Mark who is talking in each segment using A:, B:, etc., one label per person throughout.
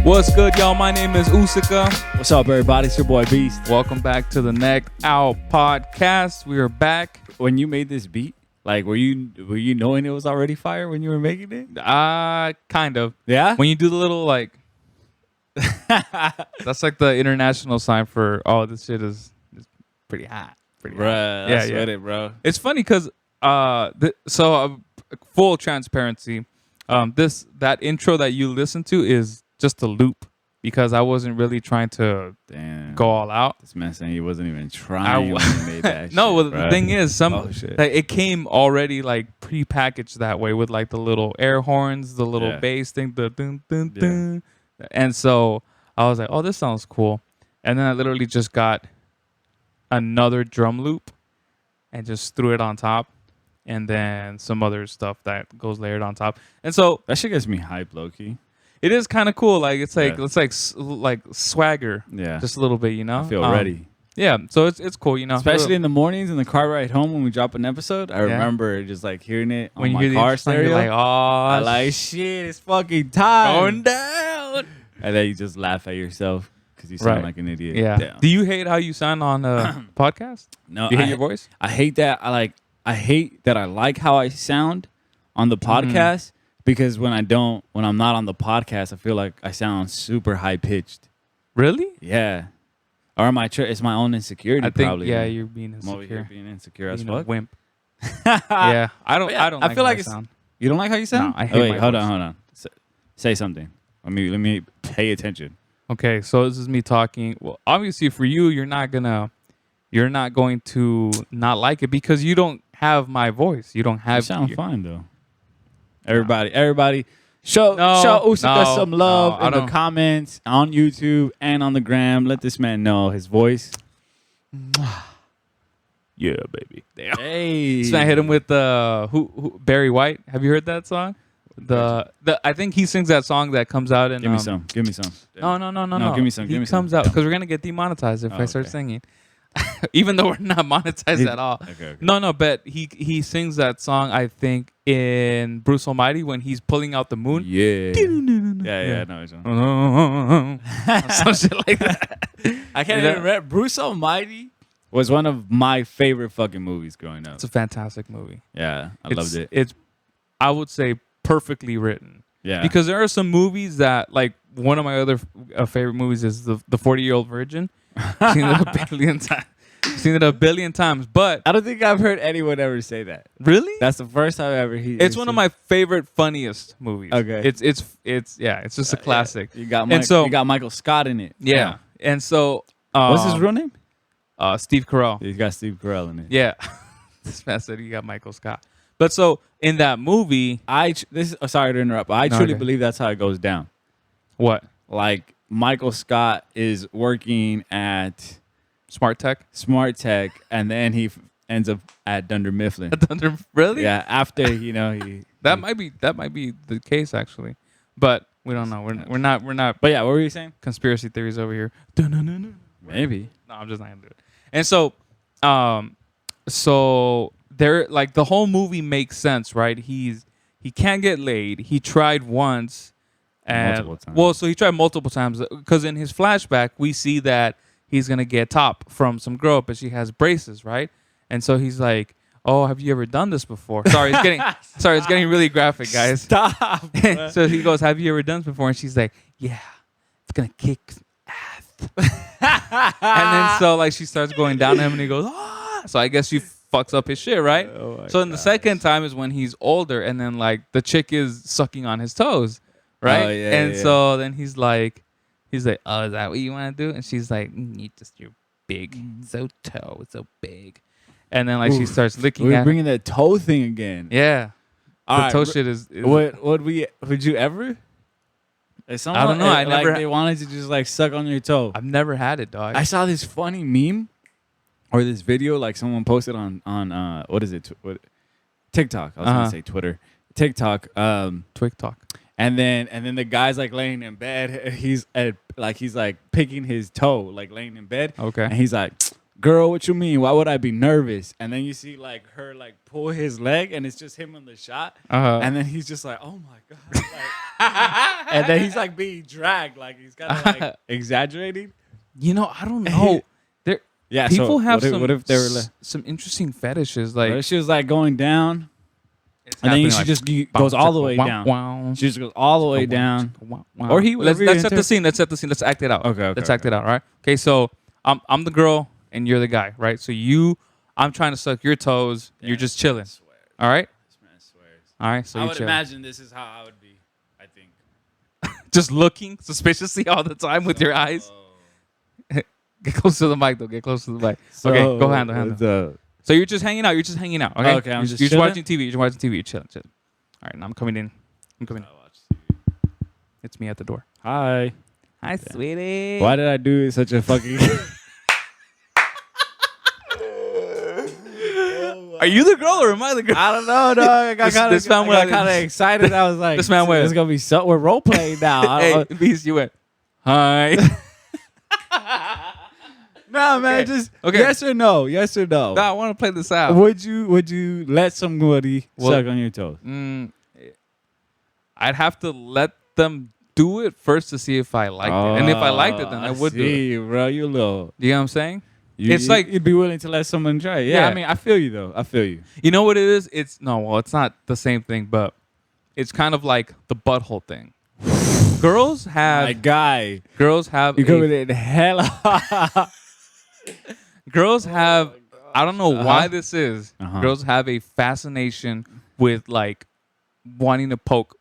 A: What's good, y'all? My name is Usica.
B: What's up, everybody? It's your boy Beast.
A: Welcome back to the Neck Out podcast. We are back.
B: When you made this beat, like, were you knowing it was already fire when you were making it?
A: Kind of.
B: Yeah.
A: When you do the little like, that's like the international sign for this shit is pretty hot. Pretty hot.
B: Bruh,
A: Yeah,
B: I sweat
A: yeah.
B: it, bro.
A: It's funny because full transparency, that intro that you listen to is just a loop because I wasn't really trying to go all out.
B: This man saying he wasn't even trying when he made that
A: No,
B: shit,
A: well,
B: bruh.
A: the thing is,
B: shit.
A: like, it came already like pre-packaged that way with like the little air horns, the little bass thing, the dun dun dun. And so I was like, oh, this sounds cool. And then I literally just got another drum loop and just threw it on top. And then some other stuff that goes layered on top. And so
B: That shit gets me hype, low key.
A: it is kind of cool. Like it's like
B: Yeah.
A: it's like swagger,
B: Yeah.
A: just a little bit, you know.
B: I feel ready.
A: Yeah, so it's cool, you know.
B: Especially in the mornings in the car ride home when we drop an episode. I remember just like hearing it on
A: when you
B: my
A: hear the
B: car
A: intro,
B: stereo.
A: you're like,
B: I
A: oh,
B: like shit. It's fucking time.
A: going down.
B: And then you just laugh at yourself because you sound like an idiot.
A: Yeah.
B: Damn.
A: Do you hate how you sound on a podcast?
B: No,
A: Do you hate your voice?
B: I hate that. I hate that I like how I sound on the podcast because when I'm not on the podcast, I feel like I sound super high pitched.
A: Really?
B: Yeah. Or am I? It's my own insecurity.
A: I think
B: probably.
A: you're being
B: I'm over here
A: insecure.
B: being insecure as
A: Being a
B: fuck.
A: wimp. Yeah, I don't.
B: Yeah,
A: I don't.
B: I
A: Like
B: feel
A: how
B: like it's-
A: sound.
B: You don't like how you sound?
A: No, I hate
B: Wait,
A: my
B: hold
A: voice.
B: on. Say something. Let me pay attention.
A: Okay, so this is me talking. Well, obviously for you, you're not going to not like it because you don't have my voice. You don't
B: You
A: have.
B: sound fine though. Everybody, show Usica some love
A: I
B: in the
A: don't.
B: comments on YouTube and on the gram. Let this man know his voice.
A: Yeah, baby. Damn.
B: Hey,
A: So I hit him with who Barry White. Have you heard that song? I think he sings that song that comes out in.
B: Give me some. Give me some.
A: No.
B: No, give me some,
A: He
B: give me some.
A: comes out
B: Yeah.
A: because we're gonna get demonetized if I start
B: okay.
A: singing, even though we're not monetized at all.
B: Okay.
A: No, but he sings that song. I think in Bruce Almighty when he's pulling out the moon.
B: Yeah.
A: Yeah.
B: No, it's on.
A: Some shit like that.
B: I can't
A: Yeah.
B: even remember. Bruce Almighty was one of my favorite fucking movies growing up.
A: It's a fantastic movie.
B: Yeah, I loved it.
A: It's, I would say, perfectly written.
B: Yeah.
A: Because there are some movies that, like, one of my other favorite movies is the 40-Year-Old Virgin. Seen it a billion times. Seen it a billion times. But
B: I don't think I've heard anyone ever say that.
A: really,
B: That's the first time I ever heard.
A: it's one of my favorite, funniest movies.
B: Okay.
A: It's just a classic.
B: You got
A: so-
B: you got Michael Scott in it.
A: Yeah. And so,
B: What's his real name?
A: Steve Carell.
B: He's got Steve Carell in it.
A: Yeah. This man said you got Michael Scott. But so in that movie,
B: Sorry to interrupt, but I
A: No,
B: truly
A: okay.
B: believe that's how it goes down.
A: what?
B: Like Michael Scott is working at
A: Smart Tech?
B: Smart Tech, and then he ends up at Dunder Mifflin.
A: Really?
B: Yeah, after he.
A: That might be the case actually. But we don't know. We're not
B: But yeah, what were you saying?
A: conspiracy theories over here. No,
B: Maybe.
A: I'm just not gonna do it. And so so there, like, the whole movie makes sense, right? He can't get laid. He tried once and
B: Multiple times.
A: well, so he tried multiple times because in his flashback we see that he's gonna get top from some girl, but she has braces, right? And so he's like, "Oh, have you ever done this before?" Sorry, it's getting really graphic, guys.
B: Stop.
A: So he goes, "Have you ever done this before?" And she's like, "Yeah, it's gonna kick ass." And then so like she starts going down to him, and he goes, "Ah!" So I guess she fucks up his shit, right?
B: Oh my
A: So then the second time is when he's older, and then like the chick is sucking on his toes, right?
B: Oh, yeah,
A: and
B: yeah.
A: so then he's like, "Oh, is that what you want to do?" And she's like, "You're big, so big." And then like she starts licking
B: We're
A: at him.
B: bringing that toe thing again.
A: Yeah,
B: All
A: the
B: right,
A: toe shit is
B: would you ever? If someone,
A: I don't know. I
B: like,
A: never-
B: they wanted to just like suck on your toe.
A: I've never had it, dog.
B: I saw this funny meme or this video like someone posted on what is it? TikTok. I was gonna say Twitter. TikTok.
A: Twig talk.
B: And then the guy's like laying in bed. He's like picking his toe, like laying in bed.
A: Okay.
B: And he's like, "Girl, what you mean? Why would I be nervous?" And then you see like her like pull his leg, and it's just him in the shot.
A: Uh-huh.
B: And then he's just like, "Oh my god!" Like, And then he's like being dragged, like he's kind of like exaggerating.
A: I don't know. There,
B: Yeah,
A: people
B: so
A: have
B: what if they were like,
A: some interesting fetishes.
B: what
A: Like
B: if she was like going down,
A: it's
B: and then
A: happening,
B: she
A: like,
B: just goes all the way
A: wow,
B: down.
A: wow,
B: She just goes all the way
A: wow,
B: down.
A: wow, wow.
B: Or he,
A: let's
B: whatever
A: set
B: you
A: the scene. Let's set the scene. Let's act it out.
B: Okay,
A: Let's act it out. All right. Okay. So I'm the girl and you're the guy, right? So I'm trying to suck your toes.
B: Yeah,
A: You're just chilling. All right.
B: This man swears.
A: All right. So
B: I
A: you
B: would
A: chill.
B: imagine this is how I would be. I think.
A: Just looking suspiciously all the time with your eyes. Get close to the mic, though. Get close to the mic. Okay, go handle. So you're just hanging out. You're just hanging out. Okay.
B: Okay, I'm just
A: you're
B: chilling?
A: watching TV. You're watching TV. You're chilling. All right. Now I'm coming in. It's me at the door.
B: Hi.
A: Hi, sweetie.
B: Why did I do such a fucking?
A: Are you the girl or am I the girl?
B: I don't know, dog. I got kind of excited. I was like,
A: This man went.
B: It's gonna be so. We're role playing now.
A: Hey, Beast, you went. Hi.
B: Nah, man.
A: Okay.
B: Just
A: Okay.
B: yes or no. Yes or no.
A: No, I want to play this out.
B: Would you let somebody suck on your toes?
A: I'd have to let them do it first to see if I liked it. And if I liked it, then I would do it.
B: You, bro. You little.
A: You know what I'm saying?
B: It's like you'd be willing to let someone try it. Yeah, I mean, I feel you though. I feel you.
A: You know what it is? It's not the same thing, but it's kind of like the butthole thing. Girls have
B: My guy.
A: girls have
B: You coming in hella.
A: girls have I don't know why this is.
B: Uh-huh.
A: Girls have a fascination with like wanting to poke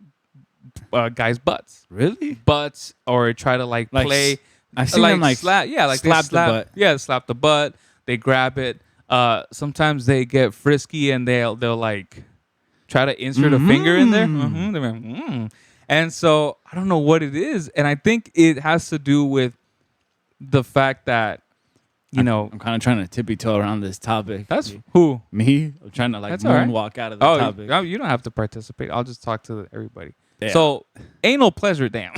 A: guys' butts.
B: Really?
A: Butts or try to like play.
B: I've seen them like
A: slap. Yeah, like
B: slap
A: they slap
B: the butt.
A: Yeah, slap the butt. They grab it. Sometimes they get frisky and they'll like try to insert a finger in there. They're like, And so I don't know what it is, and I think it has to do with the fact that I'm
B: kind of trying to tippy toe around this topic.
A: That's who
B: me. I'm trying to like
A: That's all right.
B: moonwalk out of the topic.
A: You don't have to participate. I'll just talk to everybody.
B: Yeah.
A: So anal pleasure, damn.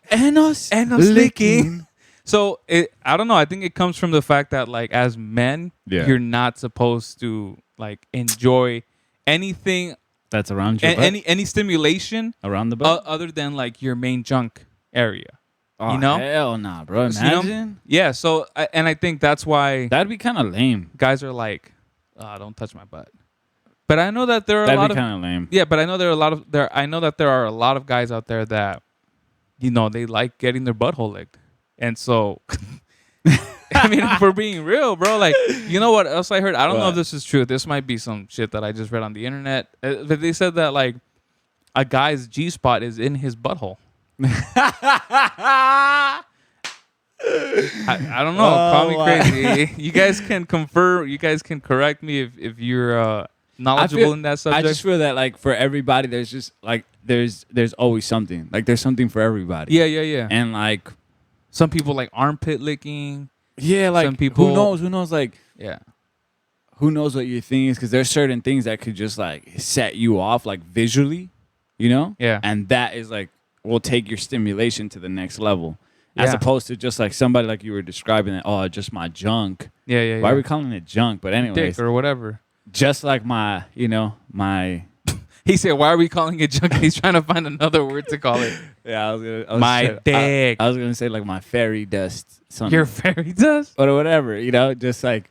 B: Anus
A: licking. So I don't know. I think it comes from the fact that like as men, you're not supposed to like enjoy anything
B: that's around your butt?
A: any stimulation
B: around the butt
A: other than like your main junk area.
B: Oh,
A: you know?
B: Hell nah, bro. Imagine.
A: Yeah. So and I think that's why
B: That'd be kind of lame.
A: guys are like, don't touch my butt. But I know that there are
B: That'd
A: a lot
B: be
A: of
B: kind of lame.
A: yeah. But I know I know that there are a lot of guys out there that they like getting their butthole licked, and so. I mean, if we're being real, bro, like, you know what else I heard? I don't know if this is true. This might be some shit that I just read on the internet. But they said that, like, a guy's G-spot is in his butthole. I don't know. Call me crazy. You guys can confirm. You guys can correct me if you're knowledgeable in that subject.
B: I just feel that, like, for everybody, there's just, like, there's always something. Like, there's something for everybody.
A: Yeah.
B: And, like...
A: Some people like armpit licking.
B: Yeah, like,
A: some people,
B: who knows, like,
A: yeah,
B: who knows what your thing is? Because there's certain things that could just, like, set you off, like, visually,
A: Yeah.
B: And that is, like, will take your stimulation to the next level. As opposed to just, like, somebody like you were describing that, just my junk.
A: Yeah.
B: Why are we calling it junk? But anyways.
A: Dick or whatever.
B: Just like my, my...
A: He said, "Why are we calling it junk?" He's trying to find another word to call it.
B: Yeah, I was
A: dick.
B: I was gonna say like my fairy dust. Something.
A: Your fairy dust,
B: or whatever. Just like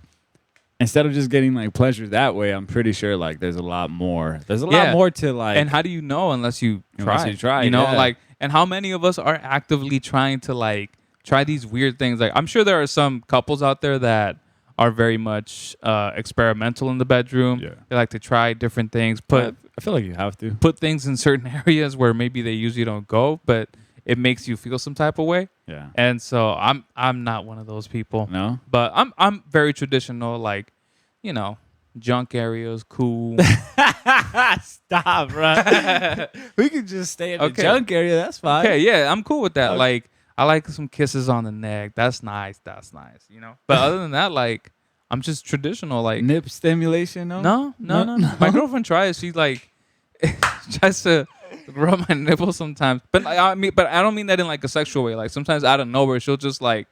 B: instead of just getting like pleasure that way, I'm pretty sure like there's a lot more. There's a lot more to like.
A: And how do you know unless you try?
B: Yeah.
A: Like, and how many of us are actively trying to like try these weird things? Like, I'm sure there are some couples out there that are very much experimental in the bedroom.
B: Yeah.
A: They like to try different things.
B: I feel like you have to
A: put things in certain areas where maybe they usually don't go, but it makes you feel some type of way.
B: Yeah.
A: And so I'm not one of those people.
B: No.
A: But I'm very traditional, like, junk areas, cool.
B: Stop, bro. We could just stay in the junk area. That's fine.
A: Okay, yeah, I'm cool with that. Okay. Like, I like some kisses on the neck. That's nice. But other than that, like, I'm just traditional, like
B: nip stimulation.
A: No. My girlfriend tries. She like tries to rub my nipples sometimes. But but I don't mean that in like a sexual way. Like sometimes out of nowhere, she'll just like,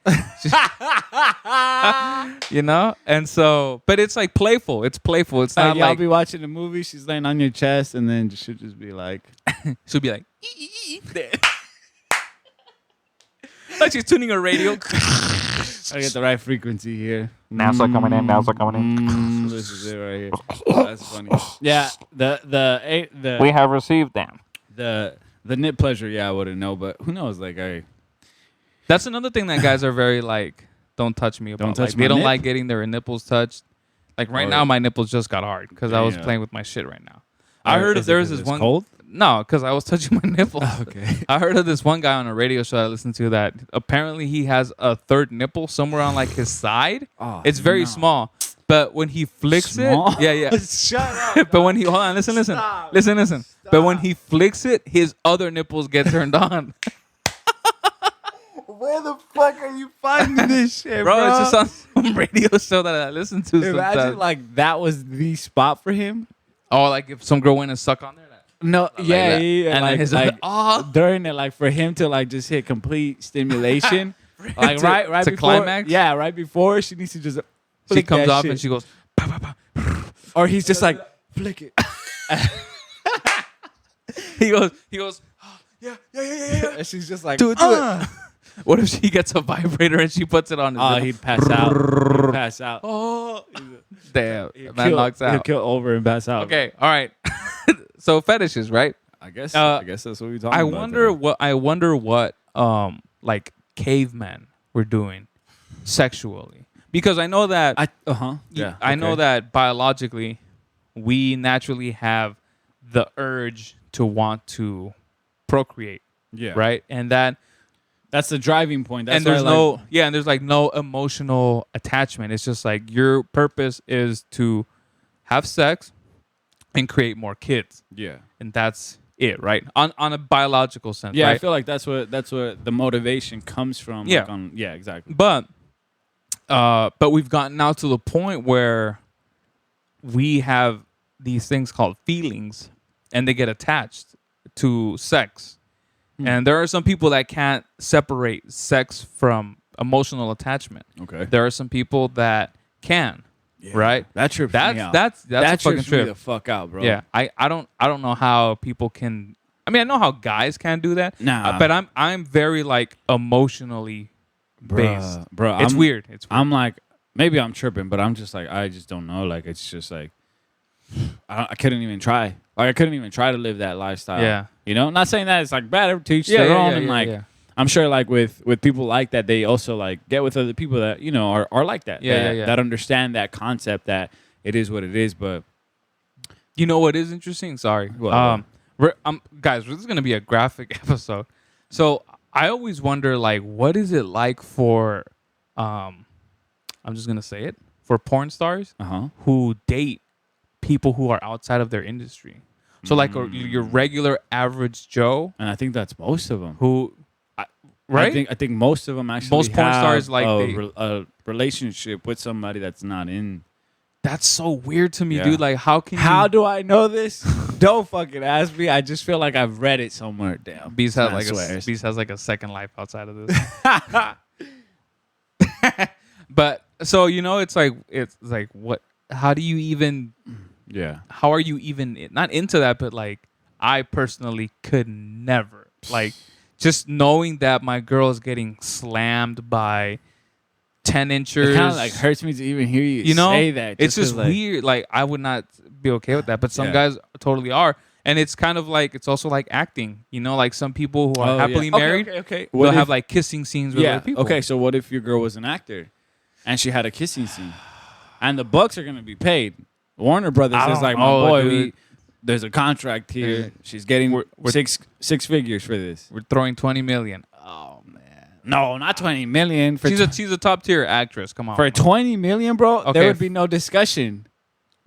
A: you know. And so, but it's like playful. It's playful. It's not
B: y'all
A: like
B: be watching a movie. She's laying on your chest, and then she'll just be like,
A: she'll be like, like she's tuning a radio.
B: I get the right frequency here.
C: NASA coming in. NASA coming in.
B: This is it right here. That's funny. Yeah, the
C: We have received them.
B: the nip pleasure. Yeah, I wouldn't know, but who knows? Like,
A: That's another thing that guys are very like, don't touch me about.
B: Don't touch
A: like,
B: my
A: they don't
B: nip?
A: like getting their nipples touched. Like right now, my nipples just got hard because I was
B: Yeah.
A: playing with my shit right now. I heard there was this one.
B: Cold.
A: No, because I was touching my nipples.
B: Okay.
A: I heard of this one guy on a radio show I listened to that apparently he has a third nipple somewhere on like his side.
B: Oh,
A: It's very
B: no.
A: small, but when he flicks
B: Small?
A: it, yeah.
B: Shut up.
A: But when he hold on, listen.
B: Stop.
A: Listen. But when he flicks it, his other nipples get turned on.
B: Where the fuck are you finding this shit,
A: Bro, it's just on some radio show that I listen to
B: Imagine
A: sometimes.
B: like that was the spot for him.
A: Oh, like if some girl went and suck on there.
B: No,
A: Like
B: yeah,
A: that.
B: yeah,
A: And then
B: like,
A: his
B: like
A: oh.
B: during it, like for him to like just hit complete stimulation, like right
A: to
B: before,
A: climax?
B: yeah, right before she needs to just
A: She
B: flick
A: comes
B: that
A: off
B: shit.
A: and she goes, "Pa, pa, pa."
B: or he's just like flick it.
A: he goes,
B: And she's just like,
A: do it. What if she gets a vibrator and she puts it on his
B: oh,
A: nipple?
B: he'd pass out. He'd pass out.
A: Oh, damn,
B: He'll
A: man knocks
B: He'll
A: out.
B: kill over and pass out.
A: Okay, all right. So fetishes, right?
B: I guess that's what we're talking
A: I
B: about.
A: wonder what like cavemen were doing sexually, because I know that I know that biologically we naturally have the urge to want to procreate,
B: Yeah.
A: right? And
B: That's the driving point. That's
A: and there's
B: why,
A: and there's like no emotional attachment. It's just like your purpose is to have sex and create more kids,
B: yeah.
A: and that's it, right? On a biological sense,
B: Yeah,
A: right?
B: I feel like that's what the motivation comes from.
A: Yeah.
B: Like yeah, exactly.
A: But we've gotten now to the point where we have these things called feelings, and they get attached to sex. And there are some people that can't separate sex from emotional attachment.
B: Okay.
A: There are some people that can, right?
B: That trips me out.
A: That's
B: that
A: a fucking
B: trips me
A: trip.
B: the fuck out, bro.
A: Yeah, I don't know how people can. I mean, I know how guys can do that.
B: Nah.
A: But I'm very like emotionally based.
B: Bro,
A: It's weird. It's weird.
B: I'm like, maybe I'm tripping, but I'm just like, I just don't know. Like, it's just like, I couldn't even try. Like, I couldn't even try to live that lifestyle.
A: Yeah.
B: You know, not saying that it's like bad. To each their own. And like,
A: yeah.
B: I'm sure like with people like that, they also like get with other people that, you know, are like that. That understand that concept that it is what it is. But
A: You know what is interesting? Sorry.
B: What?
A: Guys, this is going to be a graphic episode. So I always wonder, like, what is it like for, I'm just going to say it, for porn stars who date people who are outside of their industry. So like your regular average Joe.
B: and I think that's most of them.
A: Who, right?
B: I think most of them actually
A: Most porn
B: have
A: stars, like,
B: a relationship with somebody that's not in.
A: That's so weird to me,
B: Yeah.
A: dude. Like, how can
B: How
A: you...
B: do I know this? Don't fucking ask me. I just feel like I've read it somewhere. Damn.
A: Beast has
B: I swear.
A: Beast has like a second life outside of this. But so it's like what? How do you even?
B: Yeah.
A: How are you even not into that? But like, I personally could never like just knowing that my girl is getting slammed by 10 inchers.
B: It kind of like hurts me to even hear you say that.
A: It's just
B: 'cause, like,
A: weird. Like I would not be okay with that, but some
B: Yeah.
A: guys totally are. And it's kind of like, it's also like acting, like some people who are happily married,
B: Okay.
A: will have like kissing scenes with other people.
B: Okay, so what if your girl was an actor and she had a kissing scene and the bucks are going to be paid? Warner Brothers
A: I
B: is
A: don't
B: like,
A: know,
B: my boy,
A: dude.
B: there's a contract here.
A: Dude.
B: She's getting
A: We're-
B: six figures for this.
A: We're throwing 20 million. Oh man.
B: No, not 20 million. For
A: She's a top tier actress. Come on.
B: for 20 million, bro,
A: Okay.
B: there would be no discussion.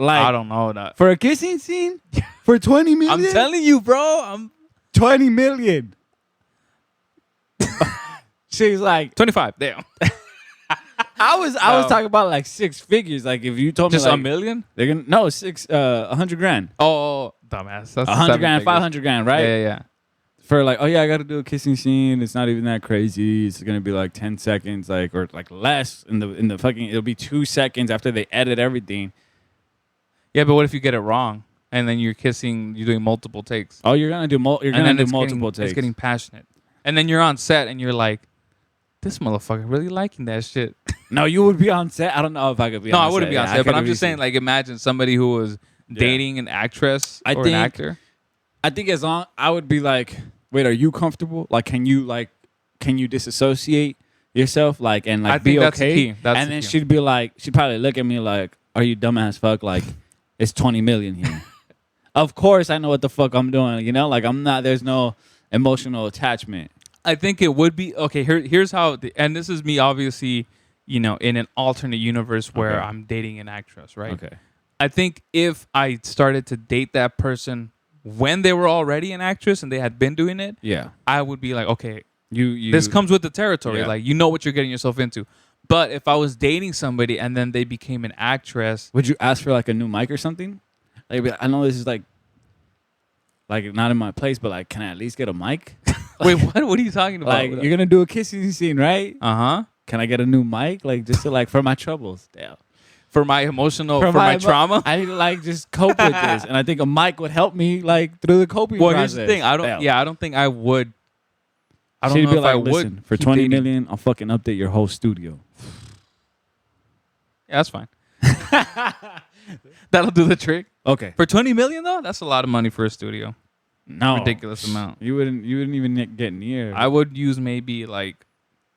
B: Like,
A: I don't know that.
B: for a kissing scene? For 20 million?
A: I'm telling you, bro. I'm
B: 20 million. She's like,
A: 25. Damn.
B: I was talking about like six figures. Like if you told me
A: Just
B: like,
A: a million?
B: they're gonna 100 grand.
A: Oh, dumbass. That's
B: 100 grand, 500 grand, right?
A: Yeah.
B: For like, oh yeah, I got to do a kissing scene. It's not even that crazy. It's gonna be like 10 seconds, like or like less in the fucking. It'll be 2 seconds after they edit everything.
A: Yeah, but what if you get it wrong and then you're doing multiple takes?
B: Oh, you're gonna do multiple takes.
A: It's getting passionate, and then you're on set and you're like, this motherfucker really liking that shit.
B: No, you would be on set. I don't know if I could be.
A: No,
B: on
A: I wouldn't
B: set.
A: be on set, but I'm just saying, like, imagine somebody who was dating an actress or an actor.
B: I think as long I would be like, wait, are you comfortable? Like, can you disassociate yourself? Like, and like
A: I
B: be
A: think that's
B: okay?
A: the key. That's
B: and
A: the
B: then
A: key.
B: she'd be like, she'd probably look at me like, are you dumbass fuck? Like, it's 20 million here. Of course, I know what the fuck I'm doing. You know, like I'm not. There's no emotional attachment.
A: I think it would be okay. Here's how, and this is me obviously, in an alternate universe where I'm dating an actress, right?
B: Okay.
A: I think if I started to date that person when they were already an actress and they had been doing it,
B: Yeah.
A: I would be like, okay,
B: You
A: this comes with the territory.
B: Yeah.
A: Like, you know what you're getting yourself into. But if I was dating somebody and then they became an actress,
B: Would you ask for like a new mic or something? Like, I know this is like not in my place, but like, can I at least get a mic?
A: wait, what? What are you talking about?
B: Like, you're gonna do a kissing scene, right?
A: Uh-huh.
B: Can I get a new mic? Like, just to like for my troubles. Damn.
A: For my emotional, for my trauma.
B: I need to like just cope with this, and I think a mic would help me like through the coping
A: Well,
B: process.
A: here's the thing. I don't think I would. I don't
B: She'd
A: know
B: be
A: if
B: like,
A: I would.
B: listen, for
A: keep
B: 20
A: dating.
B: million, I'll fucking update your whole studio.
A: Yeah, that's fine. That'll do the trick.
B: Okay.
A: For 20 million though, that's a lot of money for a studio.
B: No.
A: Ridiculous amount.
B: You wouldn't even get near.
A: I would use maybe like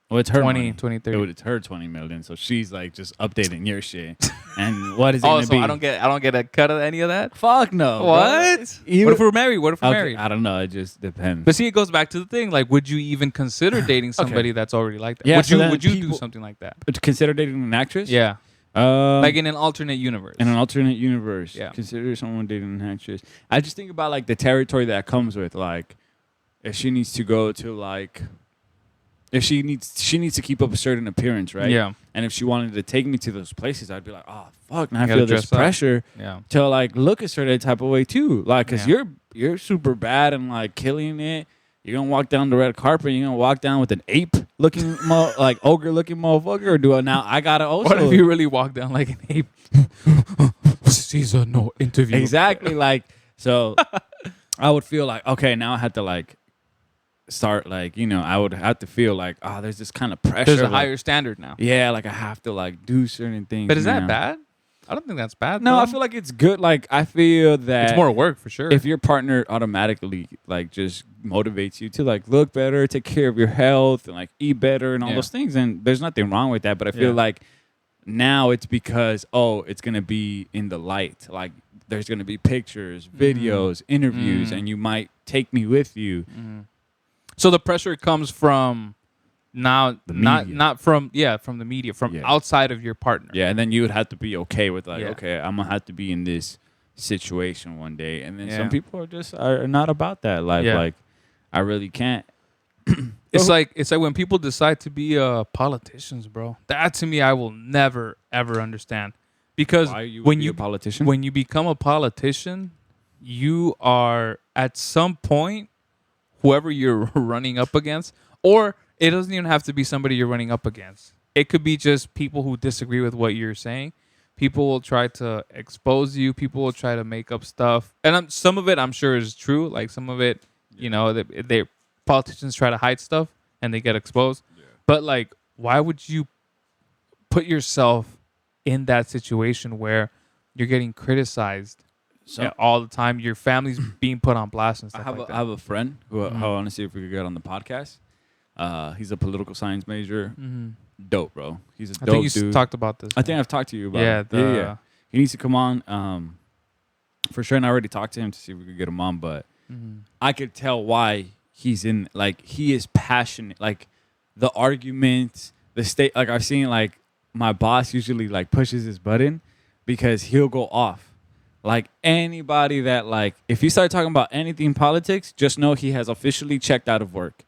B: well, it's her
A: 20,
B: money.
A: 20, 30.
B: It's her 20 million, so she's like just updating your shit. And what is it
A: Oh,
B: gonna
A: so
B: be?
A: I don't get a cut of any of that?
B: Fuck no.
A: What?
B: Bro. You-
A: What if we're married? What if we're
B: Okay,
A: married?
B: I don't know. It just depends.
A: But see, it goes back to the thing. Like, would you even consider dating somebody that's already like that?
B: Yeah,
A: would
B: so
A: you
B: then
A: would you do
B: people-
A: something like that?
B: Consider dating an actress?
A: Yeah. Like in an alternate universe.
B: In an alternate universe,
A: Yeah.
B: consider someone dating an actress. I just think about like the territory that comes with like if she needs to go to like if she needs to keep up a certain appearance, right?
A: Yeah.
B: And if she wanted to take me to those places, I'd be like, oh fuck, now I
A: You gotta
B: feel this
A: dress up.
B: pressure
A: Yeah.
B: to like look a certain type of way too, like because
A: Yeah.
B: you're super bad and like killing it. You're gonna walk down the red carpet. You're gonna walk down with an ape-looking, like ogre-looking motherfucker, or do I now? I gotta also.
A: What if you really walk down like an ape? Caesar, no interview.
B: Exactly. Like, so I would feel like, okay, now I have to like start like, I would have to feel like, oh, there's this kind of pressure.
A: There's a
B: like,
A: higher standard now.
B: yeah, like I have to like do certain things.
A: But is that
B: now.
A: bad? I don't think that's bad.
B: No,
A: though.
B: I feel like it's good. Like I feel that
A: it's more work for sure.
B: if your partner automatically like just motivates you to like look better, take care of your health, and like eat better and all
A: Yeah.
B: those things, and there's nothing wrong with that. But I feel
A: Yeah.
B: like now it's because it's gonna be in the light. Like there's gonna be pictures, videos, interviews, and you might take me with you.
A: So the pressure comes from now,
B: The
A: not
B: media.
A: from the media, from
B: Yeah.
A: outside of your partner.
B: Yeah, and then you would have to be okay with like,
A: Yeah.
B: okay, I'm gonna have to be in this situation one day, and then
A: Yeah.
B: some people are not about that life.
A: Yeah.
B: Like I really can't.
A: It's like when people decide to be politicians, bro. That to me, I will never ever understand, because
B: Why you would
A: when
B: be
A: you
B: a politician?
A: when you become a politician, you are at some point whoever you're running up against, or it doesn't even have to be somebody you're running up against. It could be just people who disagree with what you're saying. People will try to expose you. People will try to make up stuff, and some of it I'm sure is true. Like some of it, they politicians try to hide stuff and they get exposed. Yeah. But like, why would you put yourself in that situation where you're getting criticized all the time? Your family's being put on blast and stuff like that.
B: I have a friend who I want to see if we could get on the podcast. He's a political science major. Dope, bro. He's a dope
A: I think you
B: dude.
A: talked about this.
B: I think I've talked to you about
A: Yeah,
B: it. Yeah. He needs to come on for sure. And I already talked to him to see if we could get him on. But I could tell why he's in, like, he is passionate. Like, the arguments, the state, like, I've seen, like, my boss usually, like, pushes his button because he'll go off. Like, anybody that, like, if you start talking about anything politics, just know he has officially checked out of work.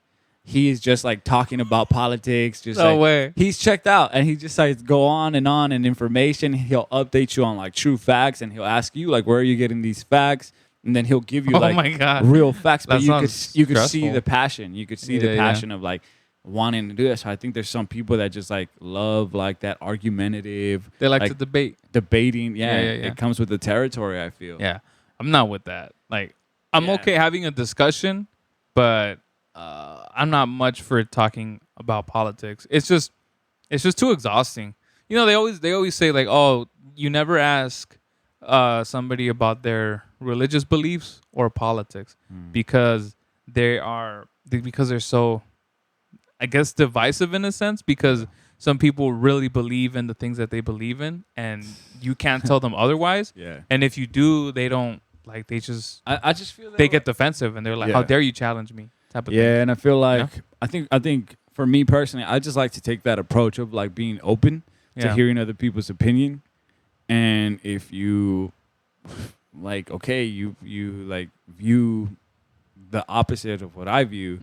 B: He is just like talking about politics. Just
A: No
B: like,
A: way.
B: He's checked out, and he just like go on and information. He'll update you on like true facts, and he'll ask you like, where are you getting these facts? and then he'll give you
A: Oh
B: like
A: my God.
B: real facts, but
A: That
B: you could
A: sounds
B: see
A: stressful.
B: the passion. You could see the
A: Yeah, yeah.
B: passion of like wanting to do this. So I think there's some people that just like love like that argumentative.
A: They like to debate.
B: Debating. Yeah,
A: Yeah.
B: it comes with the territory. I feel.
A: Yeah, I'm not with that. Like, I'm
B: Yeah.
A: okay having a discussion, but I'm not much for talking about politics. It's just too exhausting. You know, they always say like, oh, you never ask somebody about their religious beliefs or politics because because they're so, I guess, divisive in a sense, because some people really believe in the things that they believe in, and you can't tell them otherwise.
B: Yeah.
A: And if you do, they don't like. They just
B: I just feel that
A: they get defensive, and they're like, "How
B: Yeah.
A: dare you challenge me?" Type of thing.
B: Yeah, and I feel like
A: know?
B: I think for me personally, I just like to take that approach of like being open to
A: Yeah.
B: hearing other people's opinion, and if you like, okay, you like view the opposite of what I view.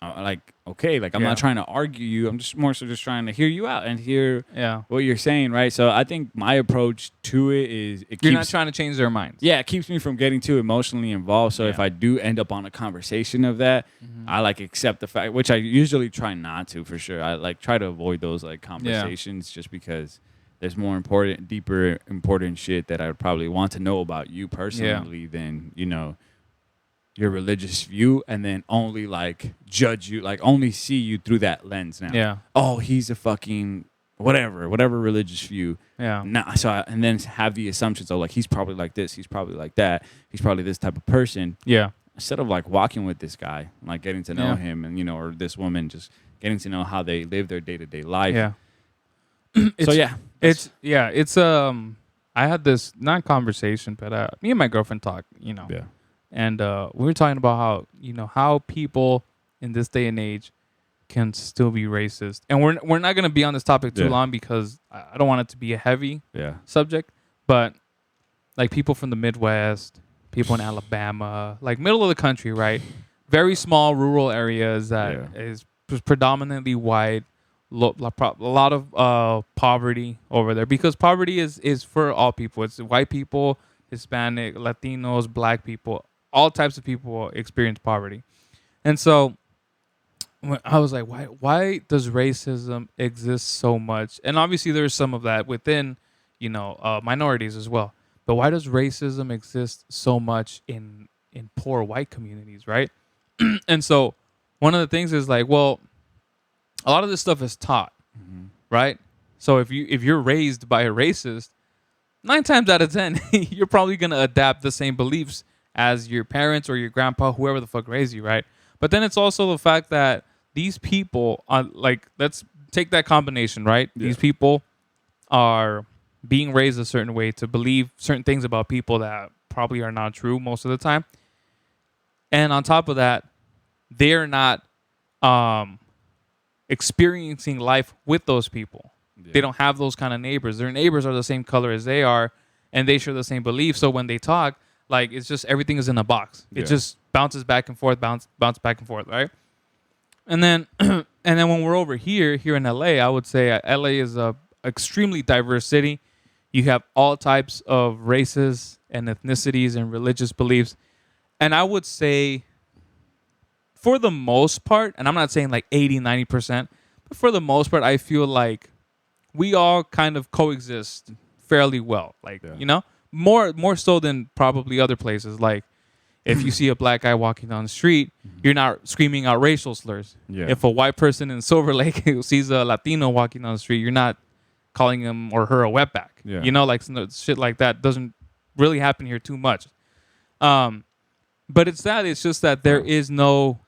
B: Like, okay, like I'm
A: Yeah.
B: not trying to argue you. I'm just more so just trying to hear you out and hear
A: Yeah.
B: what you're saying, right? So I think my approach to it is it
A: You're
B: keeps
A: not trying to change their minds.
B: yeah, it keeps me from getting too emotionally involved. So if
A: Yeah.
B: I do end up on a conversation of that, I like accept the fact, which I usually try not to for sure. I like try to avoid those like conversations just because there's more important, deeper, important shit that I would probably want to know about you personally than, you know, your religious view, and then only like judge you, like only see you through that lens now.
A: Yeah.
B: Oh, he's a fucking whatever religious view.
A: Yeah.
B: Nah, and then have the assumptions of like he's probably like this, he's probably like that, he's probably this type of person.
A: Yeah.
B: Instead of like walking with this guy, like getting to know
A: Yeah.
B: him, and you know, or this woman, just getting to know how they live their day-to-day life.
A: Yeah.
B: So yeah,
A: It's I had this not conversation, but me and my girlfriend talked, you know.
B: yeah,
A: And we were talking about how, you know, how people in this day and age can still be racist. And we're not going to be on this topic too
B: Yeah.
A: long because I don't want it to be a heavy
B: yeah,
A: subject. But like people from the Midwest, people in Alabama, like middle of the country, right? Very small rural areas that is predominantly white. A lot of poverty over there, because poverty is for all people. It's white people, Hispanic, Latinos, black people. All types of people experience poverty. And so I was like, why does racism exist so much? And obviously there's some of that within, you know, minorities as well. But why does racism exist so much in poor white communities, right? And so one of the things is like, well, a lot of this stuff is taught, right? So if you're raised by a racist, 9 times out of 10, you're probably going to adapt the same beliefs as your parents or your grandpa, whoever the fuck raised you, right? But then it's also the fact that these people are like, let's take that combination, right?
B: Yeah.
A: These people are being raised a certain way to believe certain things about people that probably are not true most of the time. And on top of that, they're not experiencing life with those people.
B: Yeah.
A: They don't have those kind of neighbors. Their neighbors are the same color as they are, and they share the same beliefs. So when they talk, like, it's just everything is in a box. It just bounces back and forth, bounce back and forth, right? And then and then when we're over here in LA, I would say LA is a extremely diverse city. You have all types of races and ethnicities and religious beliefs. And I would say for the most part, and I'm not saying like 80, 90%, but for the most part, I feel like we all kind of coexist fairly well. Like, you know, more so than probably other places. Like, if you see a black guy walking down the street, you're not screaming out racial slurs.
B: Yeah.
A: If a white person in Silver Lake sees a Latino walking down the street, you're not calling him or her a wetback.
B: Yeah.
A: You know, like shit like that doesn't really happen here too much. But it's just that there is no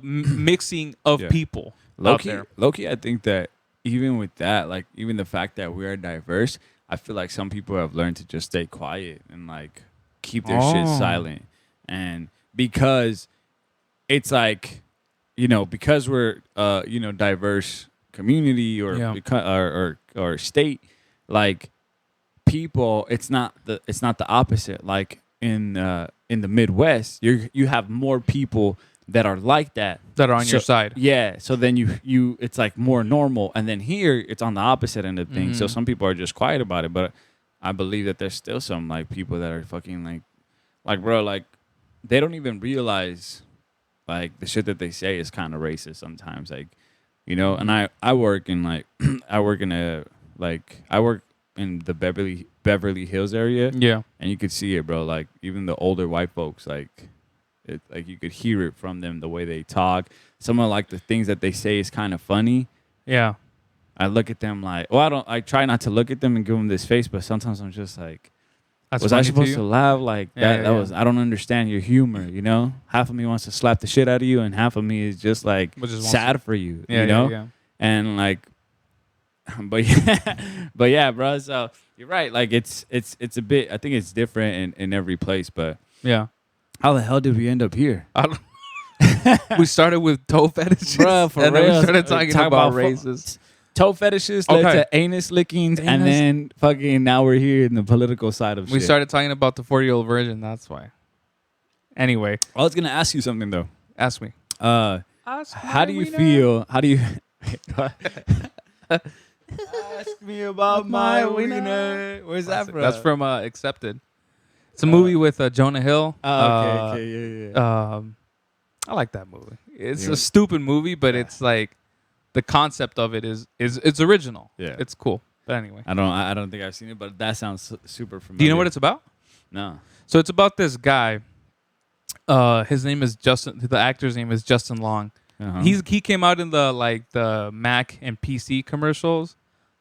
A: mixing of people out there.
B: Low-key, I think that even with that, like even the fact that we are diverse, I feel like some people have learned to just stay quiet and like keep their shit silent. And because it's like, you know, because we're you know, diverse community or state, like people, it's not the opposite. Like in the Midwest, you have more people that are like that
A: That are on your side.
B: Yeah, so then you it's like more normal, and then here it's on the opposite end of things. So some people are just quiet about it, but I believe that there's still some like people that are fucking like Like, bro, like they don't even realize like the shit that they say is kind of racist sometimes. Like, you know, and I work in like I work in the Beverly Hills area.
A: Yeah.
B: And you could see it, bro. Like even the older white folks, like you could hear it from them the way they talk. Some of like the things that they say is kind of funny.
A: Yeah.
B: I look at them like, well, I try not to look at them and give them this face, but sometimes I'm just like,
A: That's
B: was I
A: funny
B: supposed
A: you?
B: to laugh like
A: Yeah,
B: that?
A: yeah,
B: I don't understand your humor, you know? Half of me wants to slap the shit out of you, and half of me is just like sad for you,
A: Yeah,
B: you know?
A: Yeah.
B: And like, but yeah, bro. So you're right. Like it's a bit. I think it's different in every place. But
A: Yeah.
B: how the hell did we end up here,
A: I don't we started with toe fetishes,
B: bro? For
A: and
B: real.
A: then we started talking about
B: fu-
A: races.
B: toe fetishes led to anus lickings, and then fucking now we're here in the political side of shit.
A: We started talking about the 40-year-old virgin. That's why. Anyway,
B: I was gonna ask you something though.
A: ask me.
B: How do you feel? How do you? Ask me about my wiener. Where's that from?
A: That's from Accepted. It's a movie with Jonah Hill.
B: Oh, okay, yeah.
A: I like that movie. It's a stupid movie, but it's like the concept of it is it's original.
B: Yeah,
A: it's cool. But anyway,
B: I don't think I've seen it, but that sounds super familiar.
A: Do you know what it's about?
B: No.
A: So it's about this guy. His name is Justin. The actor's name is Justin Long.
B: Uh-huh.
A: He came out in the Mac and PC commercials,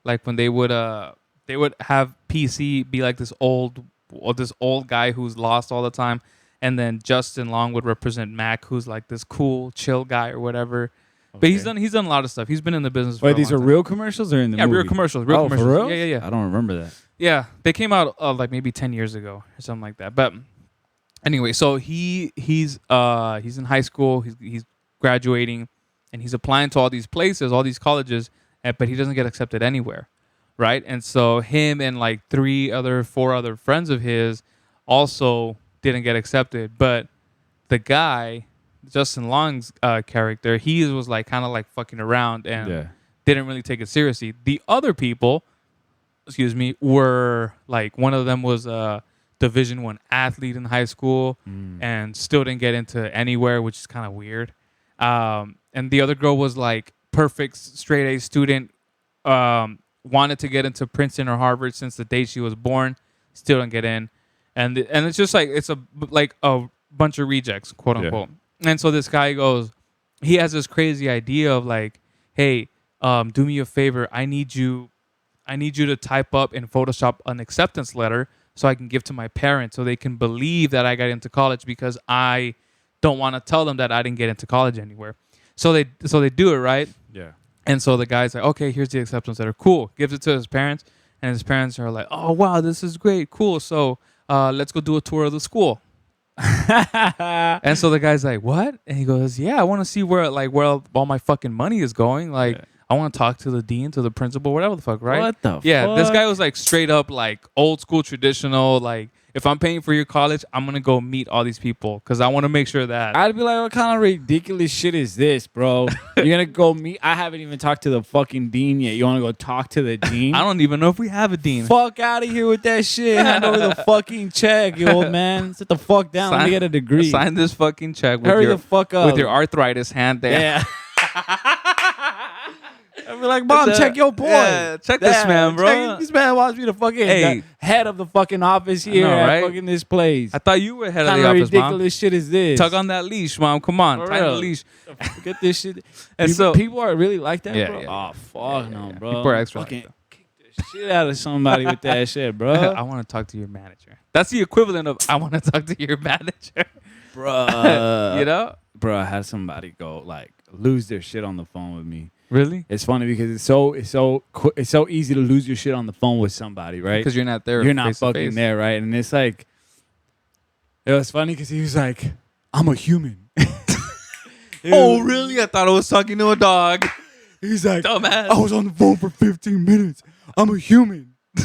A: like when they would have PC be like this old guy who's lost all the time, and then Justin Long would represent Mac, who's like this cool chill guy or whatever. Okay. But he's done a lot of stuff. He's been in the business.
B: Wait, these are real commercials or in the movie?
A: Yeah, real commercials. Real commercials.
B: For real?
A: Yeah.
B: I don't remember that.
A: Yeah, they came out like maybe 10 years ago or something like that. But anyway, so he's in high school. He's graduating, and he's applying to all these places, all these colleges, but he doesn't get accepted anywhere, right? And so him and like 4 other friends of his also didn't get accepted. But the guy, Justin Long's character, he was like kind of like fucking around and didn't really take it seriously. The other people, were like, one of them was a Division I athlete in high school and still didn't get into anywhere, which is kind of weird. And the other girl was like perfect straight A student, wanted to get into Princeton or Harvard since the day she was born, still didn't get in. And it's just like it's a bunch of rejects, quote unquote. And so this guy he has this crazy idea of like, hey, do me a favor. I need you to type up in Photoshop an acceptance letter so I can give to my parents so they can believe that I got into college, because I don't want to tell them that I didn't get into college anywhere. So they do it, right?
B: Yeah.
A: And so the guy's like, okay, here's the acceptance letter. Cool. Gives it to his parents, and his parents are like, oh, wow, this is great. Cool. So let's go do a tour of the school. And so the guy's like, what? And he goes, yeah, I want to see where all my fucking money is going. Like, I want to talk to the dean, to the principal, whatever the fuck, right?
B: What the fuck?
A: Yeah, this guy was like straight up like old school traditional. Like, if I'm paying for your college, I'm going to go meet all these people because I want to make sure that.
B: I'd be like, what kind of ridiculous shit is this, bro? You're going to go meet. I haven't even talked to the fucking dean yet. You want to go talk to the dean?
A: I don't even know if we have a dean.
B: Fuck out of here with that shit. Hand over the fucking check, you old man. Sit the fuck down. Let me get a degree.
A: Sign this fucking check with
B: Hurry the fuck up.
A: With your arthritis hand there.
B: Yeah. I'd be like, Mom, check your boy.
A: Yeah, check this man, bro.
B: This man wants me to fucking head of the fucking office here at fucking this place.
A: I thought you were head of the
B: office, Mom. What
A: ridiculous
B: ridiculous shit is this?
A: Tug on that leash, Mom. Come on. Tie the leash.
B: Get this shit.
A: And
B: people are really like that,
A: yeah,
B: bro?
A: Yeah.
B: Oh, fuck no, bro.
A: People are extra
B: fucking
A: like that.
B: kick the shit out of somebody with that shit, bro.
A: I want to talk to your manager. That's the equivalent of I want to talk to your manager.
B: Bro.
A: You know?
B: Bro, I had somebody go like lose their shit on the phone with me.
A: Really?
B: It's funny because it's so easy to lose your shit on the phone with somebody, right?
A: Because you're not there.
B: You're not fucking there, right? And it's like, it was funny because he was like, "I'm a human."
A: Oh, really? I thought I was talking to a dog.
B: He's like,
A: dumbass.
B: I was on the phone for 15 minutes. I'm a human. I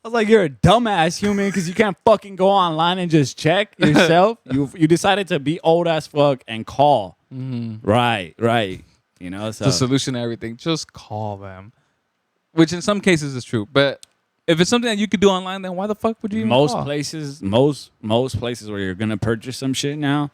B: was like, you're a dumbass human because you can't fucking go online and just check yourself. You decided to be old as fuck and call.
A: Mm-hmm.
B: Right. So
A: the solution to everything, just call them. Which in some cases is true, but if it's something that you could do online, then why the fuck would you even
B: most
A: call?
B: places, most places where you're gonna purchase some shit now,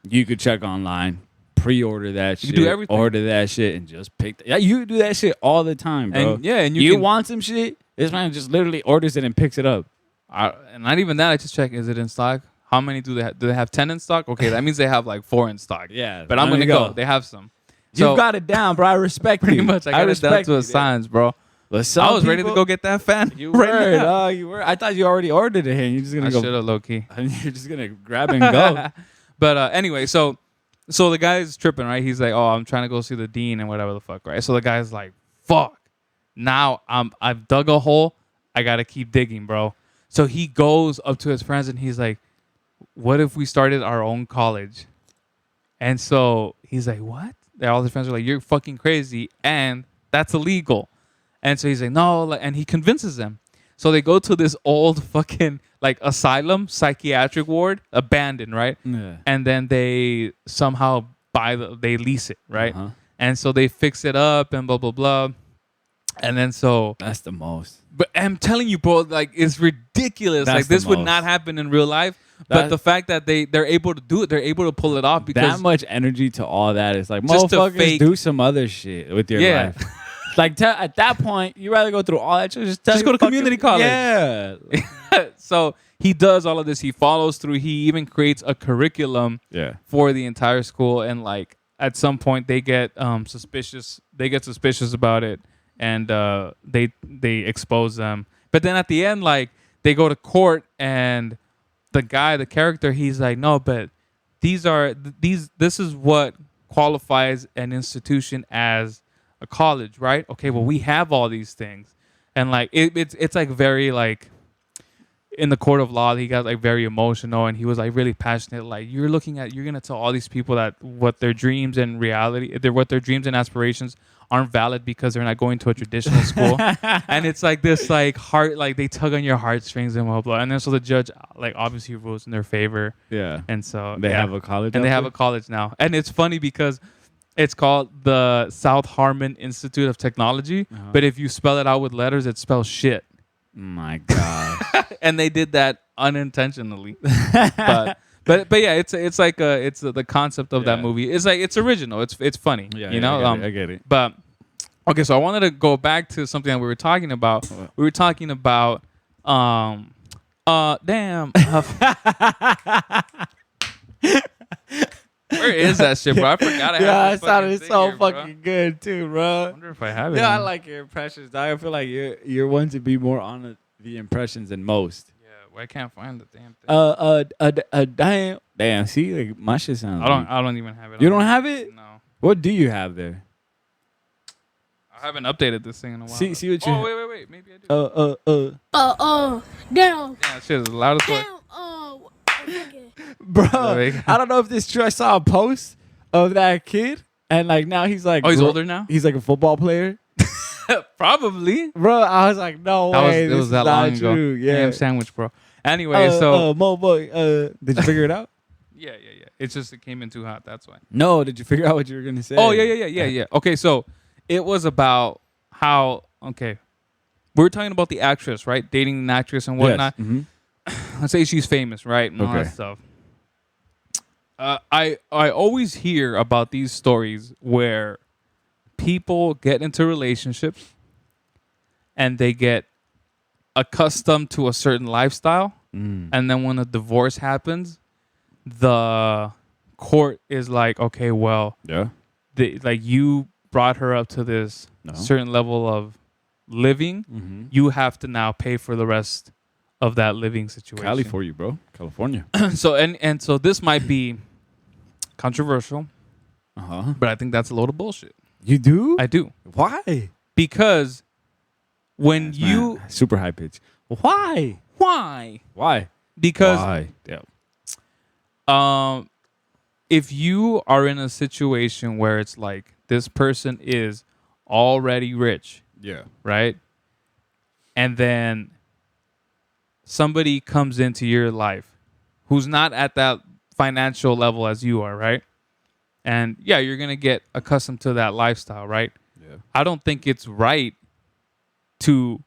B: you could check online, pre-order that
A: You
B: shit,
A: can do everything.
B: order that shit, and just pick. Yeah, you do that shit all the time, bro.
A: And you
B: you
A: can,
B: want some shit, this man just literally orders it and picks it up.
A: and not even that. I just check, is it in stock? How many do they have? Do they have 10 in stock? Okay, that means they have like 4 in stock.
B: Yeah,
A: But I'm
B: there
A: gonna
B: you
A: go. They have some. So
B: You got it down, bro. I respect
A: pretty
B: you.
A: much, I got it down
B: respect
A: to
B: you,
A: a
B: dude.
A: science, bro.
B: But some
A: I was ready to
B: people-
A: go get that fan.
B: You
A: right
B: were,
A: now.
B: dog. You were. I thought you already ordered it, and you're just gonna
A: I
B: go.
A: should have low key.
B: You're just gonna grab and go.
A: But anyway, so the guy's tripping, right? He's like, "Oh, I'm trying to go see the dean and whatever the fuck," right? So the guy's like, "Fuck, now I've dug a hole. I gotta keep digging, bro." So he goes up to his friends and he's like, "What if we started our own college?" And so he's like, "What?" All his friends are like, "You're fucking crazy, and that's illegal." And so he's like, "No," and he convinces them. So they go to this old fucking like asylum, psychiatric ward, abandoned, right?
B: Yeah.
A: And then they somehow they lease it, right?
B: Uh-huh.
A: And so they fix it up and blah blah blah. And then so,
B: That's the most.
A: but I'm telling you, bro, like it's ridiculous.
B: That's
A: Like this
B: the
A: would
B: most.
A: not happen in real life. But
B: That-
A: the fact that they're able to do it, they're able to pull it off because
B: That much energy to all that is like,
A: Just to
B: motherfuckers,
A: fake-
B: do some other shit with your
A: Yeah.
B: life. Like at that point, you rather go through all that shit. Just
A: Just
B: your
A: go to community college.
B: Yeah.
A: so he does all of this. He follows through. He even creates a curriculum
B: Yeah.
A: for the entire school, and like at some point they get suspicious. They get suspicious about it, and they expose them. But then at the end, like they go to court, and the character, he's like, "No, but this is what qualifies an institution as a college, right? Okay, well we have all these things." And like it's like very like in the court of law, he got like very emotional, and he was like really passionate. Like you're gonna tell all these people that what their dreams and reality, what their dreams and aspirations aren't valid because they're not going to a traditional school. And it's like this like heart, like they tug on your heartstrings and blah blah. And then so the judge like obviously rules in their favor,
B: Yeah.
A: and so
B: They
A: yeah.
B: have a college.
A: and
B: out
A: they have
B: there?
A: a college now. And it's funny because it's called the South Harmon Institute of Technology,
B: Uh-huh.
A: but if you spell it out with letters, it spells shit.
B: My God.
A: And they did that unintentionally. but yeah, it's like the concept of that
B: Yeah.
A: movie. It's like it's original. It's funny.
B: Yeah.
A: you know.
B: I get it.
A: But okay, so I wanted to go back to something that we were talking about. We were talking about damn. Where is that shit, bro? I forgot I had
B: Yeah,
A: this
B: it sounded
A: fucking thing
B: so
A: here, bro.
B: fucking good too,
A: I
B: bro.
A: wonder if I have it.
B: Yeah, I
A: on.
B: like your impressions, dog. I feel like you're one to be more on the impressions than most.
A: Yeah, well, I can't find the damn thing.
B: Damn. See, like my shit sounds.
A: I don't even have it.
B: You
A: on.
B: don't have it?
A: No,
B: What do you have there?
A: I haven't updated this thing in a while.
B: See what you.
A: Oh wait, maybe I do.
D: Down,
A: Yeah, shit is loud as fuck.
D: down, okay.
B: Bro,
A: There you go.
B: I don't know if this is true. I saw a post of that kid, and like now he's like.
A: Oh, he's older now.
B: He's like a football player.
A: Probably.
B: Bro, I was like, no way.
A: It
B: This
A: was
B: is
A: that
B: not
A: long ago.
B: true. Yeah.
A: Ham sandwich, bro. Anyway, so
B: Mo boy, did you figure it out?
A: yeah. It's just it came in too hot. That's why.
B: No, did you figure out what you were gonna say?
A: Oh yeah. Okay, so it was about how we were talking about the actress, right? Dating an actress and whatnot.
B: Yes. Mhm.
A: Let's say she's famous, right? And all that
B: Okay.
A: stuff. I always hear about these stories where people get into relationships and they get accustomed to a certain lifestyle,
B: Mm.
A: and then when a divorce happens, the court is like, okay, well,
B: Yeah.
A: like you brought her up to this
B: No.
A: certain level of living,
B: Mm-hmm.
A: you have to now pay for the rest of that living situation.
B: Cali for you, bro. California.
A: So and so this might be controversial,
B: Uh-huh.
A: but I think that's a load of bullshit.
B: You do?
A: I do,
B: Why?
A: because when you
B: Man, super high pitch. Why?
A: why
B: Why?
A: because
B: Why? Yeah.
A: if you are in a situation where it's like this person is already rich,
B: Yeah.
A: right, and then somebody comes into your life who's not at that financial level as you are, right? And yeah, you're going to get accustomed to that lifestyle, right?
B: Yeah.
A: I don't think it's right to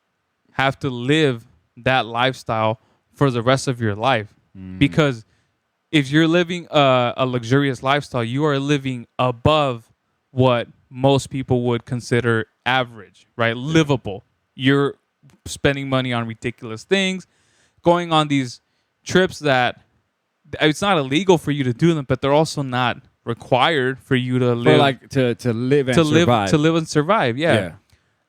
A: have to live that lifestyle for the rest of your life. Because if you're living a luxurious lifestyle, you are living above what most people would consider average, right? Livable. You're spending money on ridiculous things, going on these trips that it's not illegal for you to do them, but they're also not required for you to live,
B: For like to live and survive.
A: to live and survive. Yeah.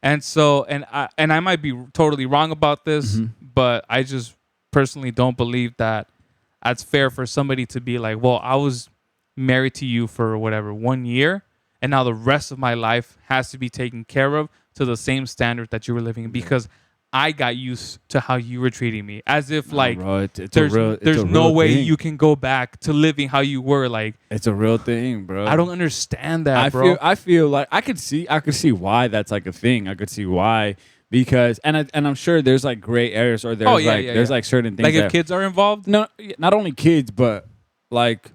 A: And so, and I might be totally wrong about this, but I just personally don't believe that that's fair for somebody to be like, well, I was married to you for whatever 1 year, and now the rest of my life has to be taken care of to the same standard that you were living in because I got used to how you were treating me, as if like
B: bro, it's
A: there's no way you can go back to living how you were. Like,
B: it's a real thing, bro.
A: I don't understand that, bro.
B: I feel like I could see why that's like a thing. I could see why, because and I'm sure there's like gray areas, or there's there's like certain things
A: like
B: that,
A: if kids are involved.
B: no, not only kids, but like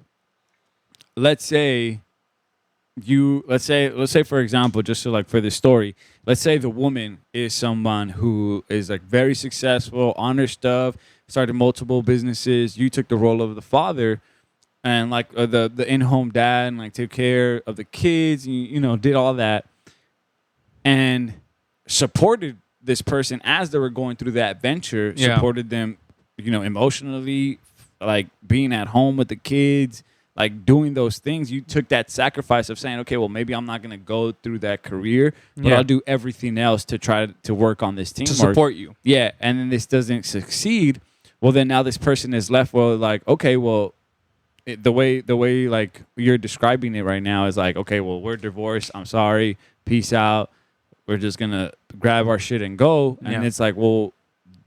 B: let's say for example, just so like for this story, let's say the woman is someone who is like very successful on her stuff, started multiple businesses. You took the role of the father and like the in-home dad, and like took care of the kids, you know, did all that and supported this person as they were going through that venture, supported them, you know, emotionally, like being at home with the kids, like doing those things. You took that sacrifice of saying, okay, well, maybe I'm not going to go through that career, but I'll do everything else to try to work on this team.
A: To support you.
B: Yeah. And then this doesn't succeed. Well, then now this person is left, well, like, okay, well, the way like you're describing it right now is like, okay, well, we're divorced. I'm sorry. Peace out. We're just going to grab our shit and go. And it's like, well,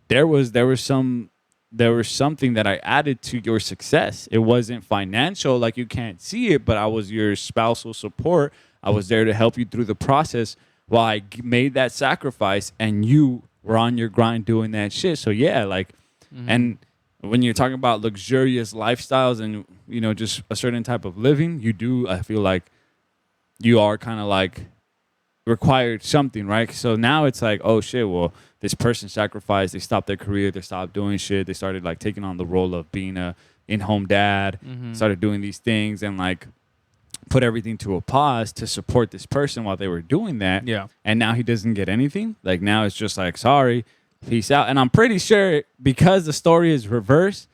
B: there was something that I added to your success. It wasn't financial, like you can't see it, but I was your spousal support. I was there to help you through the process while I made that sacrifice, and you were on your grind doing that shit. So yeah, like, and when you're talking about luxurious lifestyles and, you know, just a certain type of living, I feel like you are kind of like required something, right? So now it's like, oh shit, well, this person sacrificed, they stopped their career, they stopped doing shit, they started like taking on the role of being a in-home dad, started doing these things and like put everything to a pause to support this person while they were doing that.
A: Yeah.
B: And now he doesn't get anything. Like now it's just like, sorry, peace out. And I'm pretty sure because the story is reversed,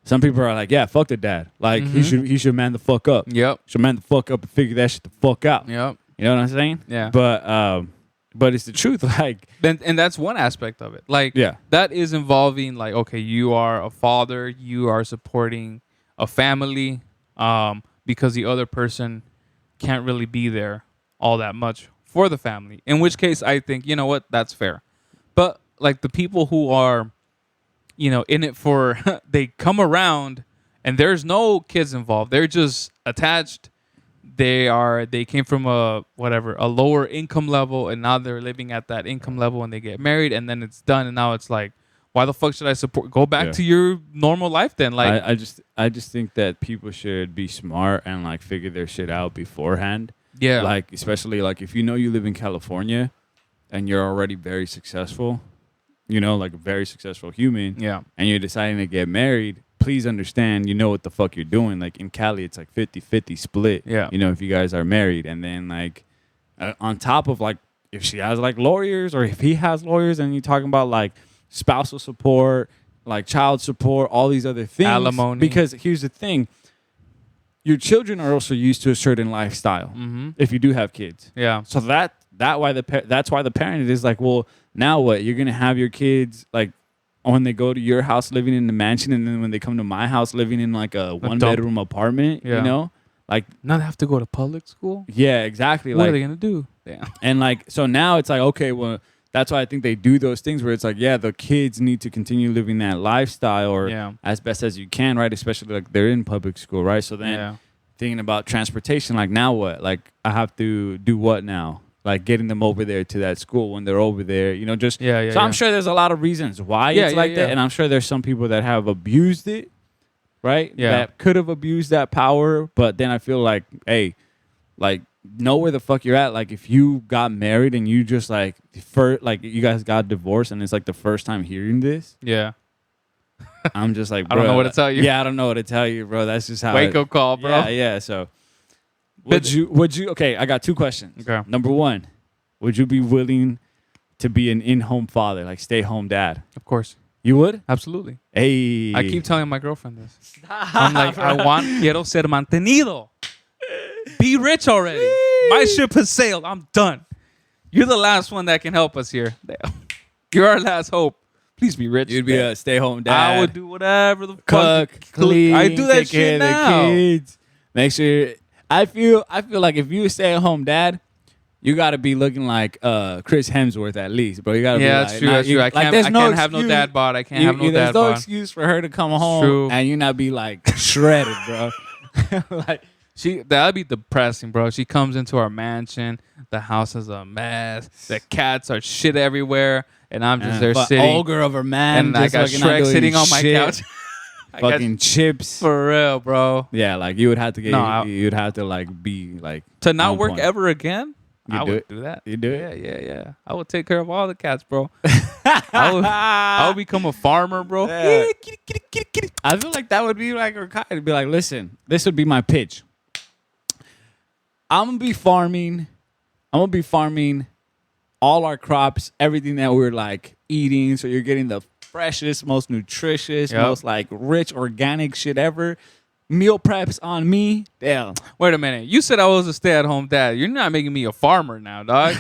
B: some people are like, yeah, fuck the dad. Like he should man the fuck up.
A: Yep.
B: Should man the fuck up and figure that shit the fuck out.
A: Yep.
B: You know what I'm saying?
A: Yeah.
B: But it's the truth. Like,
A: and that's one aspect of it. Like, that is involving like, okay, you are a father, you are supporting a family, because the other person can't really be there all that much for the family. In which case, I think, you know what, that's fair. But like the people who are, you know, in it for, they come around and there's no kids involved. They're just attached. They came from a lower income level, and now they're living at that income level, and they get married, and then it's done, and now it's like, why the fuck should I support? Go back to your normal life then. Like,
B: I just think that people should be smart and like figure their shit out beforehand.
A: Yeah.
B: Like, especially like if you know you live in California and you're already very successful, you know, like a very successful human.
A: Yeah.
B: And you're deciding to get married, please understand, you know what the fuck you're doing. Like in Cali, it's like 50-50 split.
A: Yeah.
B: You know, if you guys are married, and then like on top of like, if she has like lawyers or if he has lawyers, and you're talking about like spousal support, like child support, all these other things.
A: Alimony.
B: Because here's the thing. Your children are also used to a certain lifestyle if you do have kids.
A: Yeah.
B: So that's why the parent is like, well, now what? You're going to have your kids like when they go to your house living in the mansion, and then when they come to my house living in like a one-bedroom apartment, you know? Like,
A: not have to go to public school?
B: Yeah, exactly.
A: What
B: like,
A: are they going to do? Yeah.
B: And like, so now it's like, okay, well, that's why I think they do those things where it's like, yeah, the kids need to continue living that lifestyle or as best as you can, right? Especially like they're in public school, right? So then thinking about transportation, like now what? Like I have to do what now? Like getting them over there to that school when they're over there, you know, just. So I'm sure there's a lot of reasons why it's like that. And I'm sure there's some people that have abused it, right?
A: Yeah.
B: That could have abused that power. But then I feel like, hey, like know where the fuck you're at. Like if you got married and you just like you guys got divorced and it's like the first time hearing this,
A: Yeah.
B: I'm just like,
A: I
B: bro,
A: don't know what to tell you.
B: Yeah, I don't know what to tell you, bro. That's just how.
A: Wake up call, bro.
B: Yeah, yeah. So, would you? Okay, I got 2 questions.
A: Okay.
B: Number 1, would you be willing to be an in-home father, like stay-home dad?
A: Of course.
B: You would?
A: Absolutely.
B: Hey,
A: I keep telling my girlfriend this. I'm like, quiero ser mantenido. Be rich already. My ship has sailed. I'm done. You're the last one that can help us here. You're our last hope. Please be rich.
B: You'd be a stay-home dad.
A: I would do whatever the
B: cook,
A: fuck.
B: clean,
A: I do that
B: take
A: shit
B: care of
A: now.
B: the kids. Make sure. I feel like if you a stay-at-home dad, you got to be looking like Chris Hemsworth at least, bro. You got to be
A: that's
B: like,
A: true. That's true. I can't have no dad bod. I can't have no dad
B: There's no
A: bod.
B: excuse for her to come home
A: True.
B: and you not be like shredded, bro. Like
A: That'd be depressing, bro. She comes into our mansion. The house is a mess. The cats are shit everywhere, and I'm just there sitting.
B: ogre of a man,
A: And I got Shrek sitting on my couch.
B: Fucking chips.
A: For real, bro.
B: Yeah, like you would have to get.
A: No,
B: you'd have to like be like
A: To not
B: on
A: work
B: point.
A: ever again?
B: You
A: I
B: do
A: would
B: it?
A: do that.
B: You do it?
A: Yeah. I would take care of all the cats, bro. I would become a farmer, bro.
B: Yeah.
A: Kitty, kitty, kitty, kitty.
B: I feel like that would be like it'd be like, listen, this would be my pitch. I'm gonna be farming all our crops, everything that we're like eating. So you're getting the freshest, most nutritious,
A: Yep.
B: most like rich organic shit ever. Meal preps on me. Damn.
A: Wait a minute. You said I was a stay-at-home dad. You're not making me a farmer now, dog.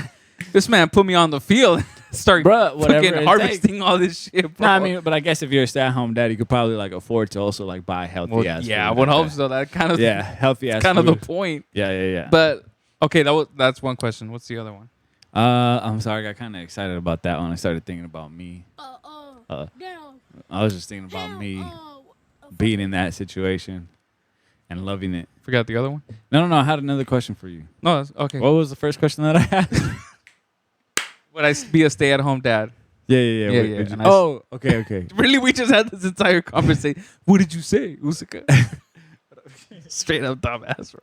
A: This man put me on the field and start
B: Bruh, whatever
A: fucking
B: it
A: harvesting all this shit, bro.
B: No, I mean, but I guess if you're a stay-at-home dad, you could probably like afford to also like buy healthy ass.
A: yeah, I
B: food
A: would
B: like
A: hope
B: that.
A: so. That kind of
B: Yeah, healthy ass.
A: kind of the
B: food.
A: point.
B: Yeah.
A: But okay, that's one question. What's the other one?
B: I'm sorry, I got kind of excited about that one. I started thinking about me.
D: Down.
B: I was just thinking about
D: Hell,
B: me being in that situation and loving it.
A: Forgot the other one.
B: No. I had another question for you.
A: No, that's okay.
B: What was the first question that I had?
A: Would I be a stay-at-home dad?
B: Yeah.
A: Yeah,
B: Would
A: yeah,
B: you-
A: and I
B: Oh, okay.
A: Really, we just had this entire conversation. What did you say, Usica? Straight up dumbass, bro.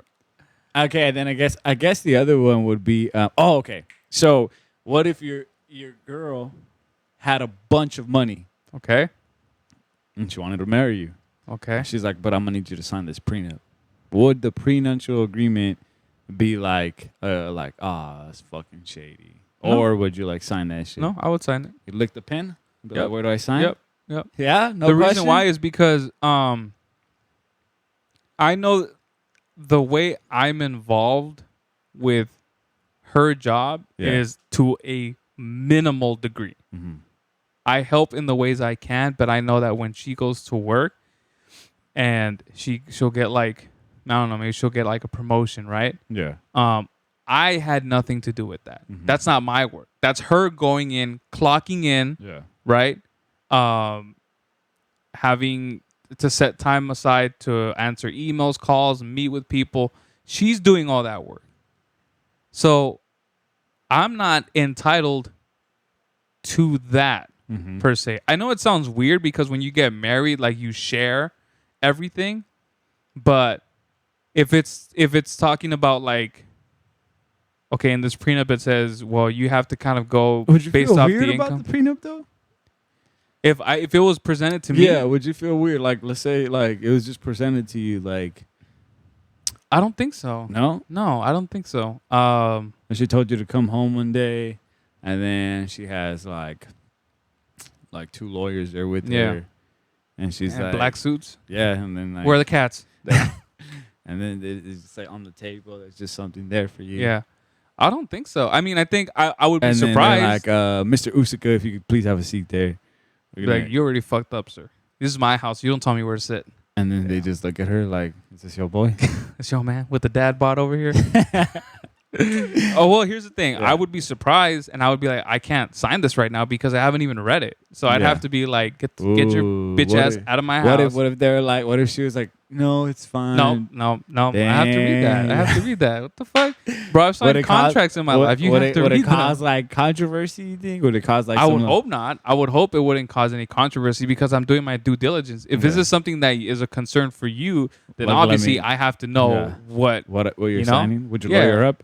B: Okay, then I guess the other one would be. Okay. So what if your girl had a bunch of money
A: Okay.
B: and she wanted to marry you?
A: Okay.
B: She's like, but I'm gonna need you to sign this prenup. Would the prenuptial agreement be like, that's fucking shady?
A: No.
B: Or would you like sign that shit?
A: No, I would sign it.
B: You lick the pen? Be
A: Yep.
B: like, where do I sign?
A: Yep.
B: Yeah? No
A: The
B: question?
A: reason why is because I know the way I'm involved with her job
B: Yeah.
A: is to a minimal degree.
B: Mhm.
A: I help in the ways I can, but I know that when she goes to work and she'll get like, I don't know, maybe she'll get like a promotion, right?
B: Yeah.
A: I had nothing to do with that.
B: Mhm.
A: That's not my work. That's her going in, clocking in,
B: Yeah.
A: right? Having to set time aside to answer emails, calls, meet with people. She's doing all that work. So I'm not entitled to that
B: Mhm.
A: per se. I know it sounds weird because when you get married, like you share everything, but if it's talking about like, okay, in this prenup it says, well, you have to kind of go
B: Would you
A: based
B: feel
A: off
B: weird
A: the
B: about
A: income.
B: the prenup though?
A: If it was presented to me,
B: Yeah. Would you feel weird? Like, let's say, like it was just presented to you, like,
A: I don't think so.
B: no.
A: No, I don't think so.
B: And she told you to come home one day, and then she has like 2 lawyers there with
A: Yeah.
B: her, and she's
A: and
B: like,
A: black suits.
B: yeah, and then like,
A: Where are the cats?
B: and then it's just like on the table. There's just something there for you.
A: Yeah. I don't think so. I mean, I think I would be
B: And then they're
A: surprised.
B: like, Mr. Usica, if you could please have a seat there. We're
A: Like,
B: like-
A: you already fucked up, sir. This is my house. You don't tell me where to sit.
B: and then they just look at her like, is this your boy?
A: It's your man with the dad bod over here. Oh, well, here's the thing.
B: Yeah.
A: I would be surprised and I would be like, I can't sign this right now because I haven't even read it. So I'd
B: Yeah.
A: have to be like, get your bitch
B: what
A: ass
B: if-
A: out of my house.
B: What if they're like? What if she was like, no, it's fine.
A: No. I have to read that. I have to read that. What the fuck, bro? I've
B: Would
A: signed
B: it
A: contracts in my life. You have to
B: would
A: read
B: it cause
A: them.
B: like controversy? You think? Would it cause like?
A: I would
B: some-
A: hope not. I would hope it wouldn't cause any controversy because I'm doing my due diligence. If this
B: Yeah.
A: is something that is a concern for you, then
B: Like, let
A: obviously
B: me-
A: I have to know
B: Yeah.
A: what
B: what you're
A: you know?
B: signing? Would you
A: Yeah.
B: lawyer up?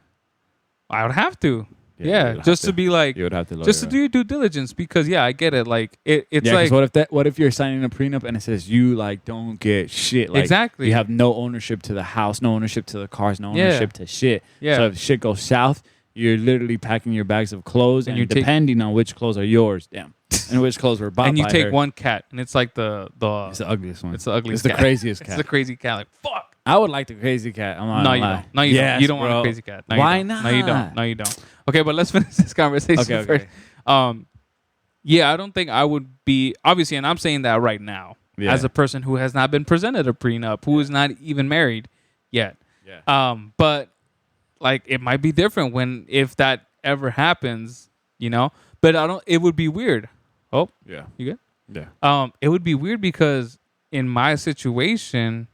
A: I would have to.
B: Yeah, you
A: Yeah,
B: would
A: just
B: have
A: to be like,
B: You would have to lawyer
A: just to
B: up.
A: do your due diligence because I get it. Like it's
B: Yeah, 'cause
A: like
B: what if you're signing a prenup and it says you like don't get shit? Like,
A: Exactly.
B: You have no ownership to the house, no ownership to the cars, no
A: Yeah.
B: ownership to shit.
A: Yeah.
B: So if shit goes south, you're literally packing your bags of clothes
A: And
B: and
A: you take-
B: depending on which clothes are yours, damn, and which clothes were bought
A: and you
B: by
A: take
B: her.
A: one cat and it's like the
B: It's the ugliest one.
A: it's the ugliest.
B: It's the
A: cat.
B: craziest
A: It's
B: cat.
A: the crazy cat. Like fuck.
B: I would like the crazy cat. I'm not
A: No,
B: gonna
A: you
B: lie.
A: don't. No, you
B: Yes,
A: don't. You don't want
B: bro.
A: a crazy cat. No,
B: Why
A: you don't.
B: not?
A: No, you don't. No, you don't. Okay, but let's finish this conversation
B: Okay,
A: first.
B: okay.
A: Yeah, I don't think I would be obviously, and I'm saying that right now
B: Yeah.
A: as a person who has not been presented a prenup, who is not even married yet.
B: Yeah.
A: But like it might be different if that ever happens, But I don't. It would be weird. Oh,
B: Yeah.
A: you
B: Yeah.
A: good? It would be weird because in my situation,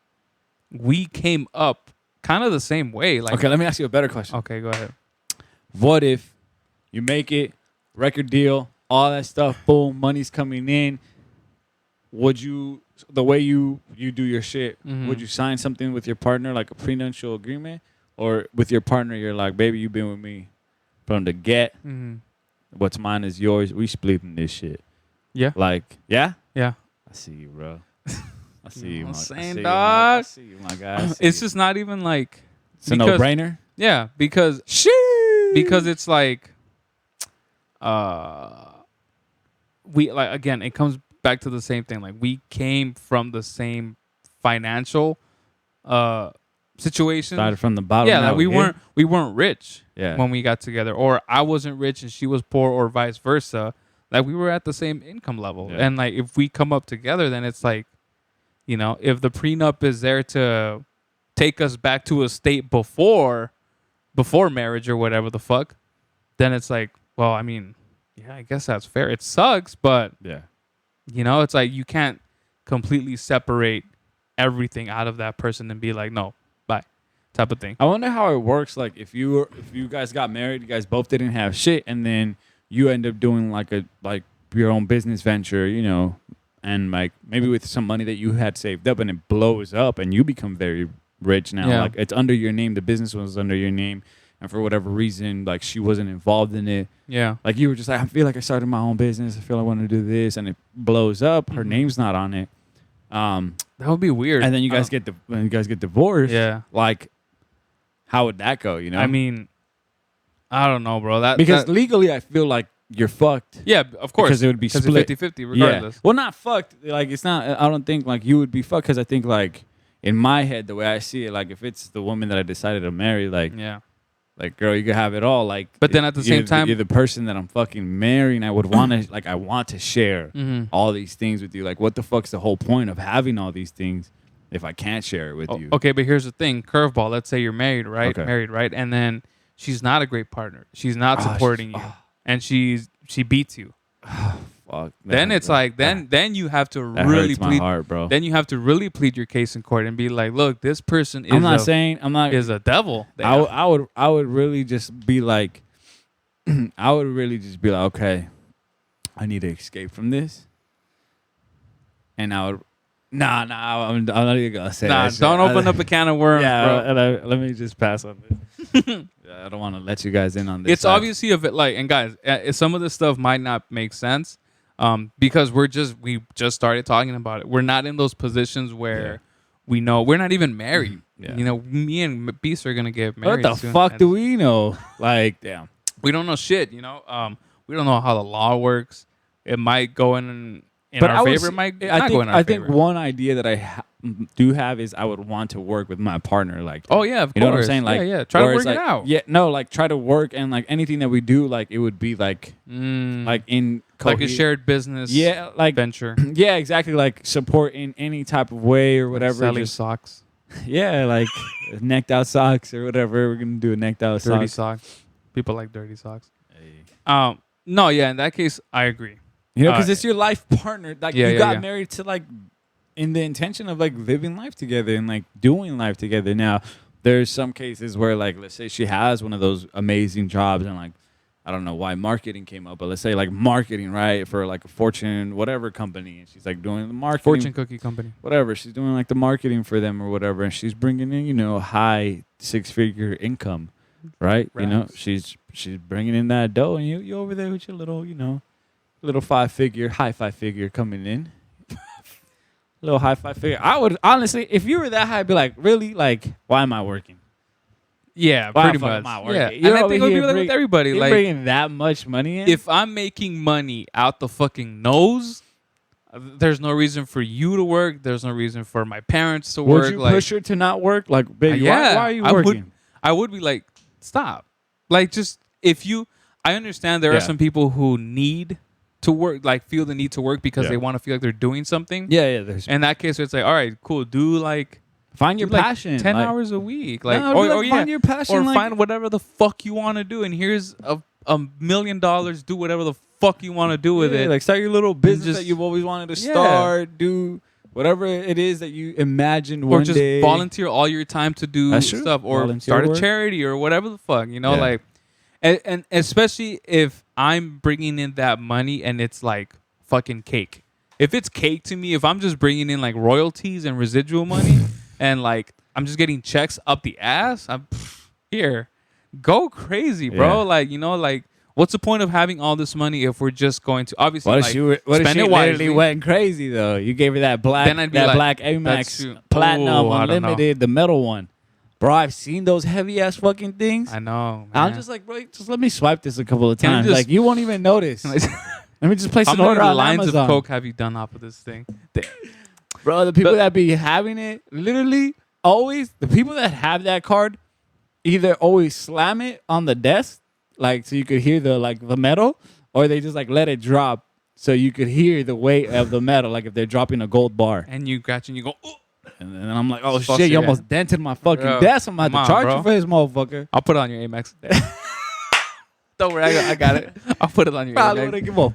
A: we came up kind of the same way. Like,
B: Okay, let me ask you a better question.
A: okay, go ahead.
B: What if you make it, record deal, all that stuff, boom, money's coming in? Would you, the way you do your shit,
A: Mhm.
B: would you sign something with your partner, like a prenuptial agreement? Or with your partner, you're like, baby, you've been with me from the get.
A: Mm-hmm.
B: What's mine is yours. We splitting this shit.
A: Yeah.
B: Like, yeah?
A: Yeah.
B: I see you, bro. I see
A: You
B: you,
A: know
B: my
A: what I'm
B: I
A: saying,
B: see you,
A: dog?
B: I see you, my guy. I see
A: It's
B: you.
A: just not even like
B: It's a
A: because-
B: no-brainer?
A: yeah, because it's like we like again it comes back to the same thing. Like we came from the same financial situation.
B: Started from the bottom.
A: Yeah,
B: now
A: like we
B: we're here?
A: weren't rich
B: Yeah.
A: when we got together, or I wasn't rich and she was poor, or vice versa. Like we were at the same income level,
B: Yeah.
A: and like if we come up together, then it's like, if the prenup is there to take us back to a state before marriage or whatever the fuck, then it's like, well, I mean, yeah, I guess that's fair. It sucks, but
B: Yeah.
A: it's like you can't completely separate everything out of that person and be like, no, bye, type of thing.
B: I wonder how it works. Like if you guys got married, you guys both didn't have shit, and then you end up doing like your own business venture, and like maybe with some money that you had saved up, and it blows up, and you become very rich now.
A: Yeah.
B: Like it's under your name, the business was under your name, and for whatever reason, like she wasn't involved in it.
A: Yeah.
B: Like you were just like, I feel like I started my own business. I feel I want to do this, and it blows up. Her
A: Mhm.
B: name's not on it.
A: That would be weird.
B: And then you guys when you guys get divorced.
A: Yeah.
B: Like, how would that go?
A: I mean, I don't know, bro.
B: Because legally, I feel like you're fucked.
A: yeah, of course.
B: Because it would be
A: Because
B: split.
A: it's 50-50 regardless.
B: Yeah. Well, not fucked. Like, it's not, I don't think, like, you would be fucked because I think, like, in my head, the way I see it, like, if it's the woman that I decided to marry, like,
A: Yeah.
B: girl, you could have it all. Like,
A: But then at the same time-
B: you're the person that I'm fucking marrying. I would want to, like, I want to share
A: Mm-hmm.
B: all these things with you. Like, what the fuck's the whole point of having all these things if I can't share it with you?
A: Okay, but here's the thing. Curveball. Let's say you're married, right?
B: Okay.
A: Married, right? And then she's not a great partner. She's not
B: Oh,
A: supporting
B: she's-
A: you. And she beats you.
B: Fuck.
A: Then it's like, then you have to really
B: hurts my
A: plead.
B: heart, bro.
A: Then you have to really plead your case in court and be like, look, this person is
B: I'm not saying,
A: is a devil.
B: I would really just be like, okay, I need to escape from this, and I would, I'm not even gonna say that shit.
A: don't open up a can of worms,
B: yeah,
A: bro.
B: let me just pass on this. Yeah, I don't want to let you guys in on this.
A: It's obviously a bit like, and guys, some of this stuff might not make sense, because we just started talking about it. We're not in those positions where we know we're not even married.
B: Yeah.
A: Me and Beast are gonna get married.
B: What the
A: soon,
B: fuck
A: and
B: do we know? Like, damn.
A: we don't know shit? We don't know how the law works. It might go in our favor. It might not go in our
B: I
A: favor.
B: think one idea that I do have is I would want to work with my partner. Like,
A: Oh yeah, of course.
B: you know what I'm saying? Like,
A: yeah. Try to
B: where
A: work
B: it's
A: it
B: like-
A: out.
B: Yeah, no, like try to work and like anything that we do, like it would be like like in
A: like a shared business.
B: yeah, like
A: venture.
B: yeah, exactly, like support in any type of way or whatever.
A: Selling
B: Just,
A: socks,
B: yeah, like necked out socks or whatever. We're gonna do a necked out
A: dirty
B: sock.
A: socks. People like dirty socks. No, yeah. In that case, I agree.
B: You know, because it's your life partner. Like
A: Yeah,
B: you
A: yeah,
B: got
A: yeah.
B: married to like in the intention of like living life together and like doing life together. Now, there's some cases where like let's say she has one of those amazing jobs and like I don't know why marketing came up, but let's say like marketing, right, for like a Fortune whatever company, and she's like doing the marketing,
A: Fortune cookie company.
B: whatever. She's doing like the marketing for them or whatever, and she's bringing in, you know, high 6-figure income, right? You know,
A: Racks.
B: she's bringing in that dough, and you over there with your little, you know, little high 5-figure coming in, little high 5-figure. I would honestly, if you were that high, I'd be like, really, like, why am I working?
A: Yeah,
B: Why
A: pretty
B: the fuck
A: much.
B: am I
A: Yeah,
B: working?
A: and
B: You're
A: I
B: over
A: think it would be
B: here
A: like with everybody.
B: You're
A: Like,
B: bringing that much money in.
A: if I'm making money out the fucking nose, there's no reason for you to work. There's no reason for my parents to work.
B: Would you
A: like,
B: push her to not work? Like, baby,
A: yeah,
B: why are you
A: I
B: working?
A: would be like, stop. Like, just if you, I understand there are some people who need to work, like feel the need to work because they want to feel like they're doing something.
B: Yeah. There's
A: In that case, it's like, all right, cool. Do like
B: find your
A: do, like,
B: passion.
A: 10
B: like,
A: hours a week, like,
B: No,
A: or,
B: like,
A: or yeah,
B: find your passion,
A: or
B: like-
A: find whatever the fuck you want to do. And here's a $1 million. Do whatever the fuck you want to do with it.
B: Like start your little business
A: just-
B: that you've always wanted to
A: Yeah.
B: start. Do whatever it is that you imagined
A: Or
B: one
A: just
B: day.
A: volunteer all your time to do
B: That's true.
A: stuff, or
B: Volunteer
A: start a
B: work.
A: charity or whatever the fuck, you know,
B: Yeah.
A: like, and especially if I'm bringing in that money and it's like fucking cake. If it's cake to me, if I'm just bringing in like royalties and residual money and like I'm just getting checks up the ass, I'm here, go crazy, bro.
B: Yeah.
A: Like, you know, like, what's the point of having all this money if we're just going to obviously
B: What if
A: like,
B: she, what if
A: spend
B: she
A: it
B: literally
A: wisely?
B: went crazy though? You gave her that black,
A: Then I'd be
B: that
A: like,
B: black
A: that's
B: Amex
A: true.
B: Platinum
A: Ooh, I don't know.
B: Unlimited, the metal one. Bro, I've seen those heavy ass fucking things.
A: I know, man.
B: I'm just like, bro, just let me swipe this a couple of
A: Can I
B: times.
A: just-
B: like you won't even notice. Let me just place
A: How
B: an
A: many
B: order on
A: lines
B: Amazon.
A: of coke have you done off of this thing?
B: Bro, the people that be having it, literally always, the people that have that card either always slam it on the desk, like so you could hear the metal, or they just like let it drop so you could hear the weight of the metal, like if they're dropping a gold bar.
A: And you scratch and you go, ooh.
B: And then I'm like, oh
A: Fuck
B: shit, you
A: yeah.
B: almost dented my fucking
A: Bro,
B: desk. I'm about
A: come
B: to
A: on,
B: charge
A: bro.
B: you for this motherfucker.
A: I'll put it on your Amex. Don't worry, I got it. I'll put it on your
B: Probably
A: Amex.
B: wouldn't give a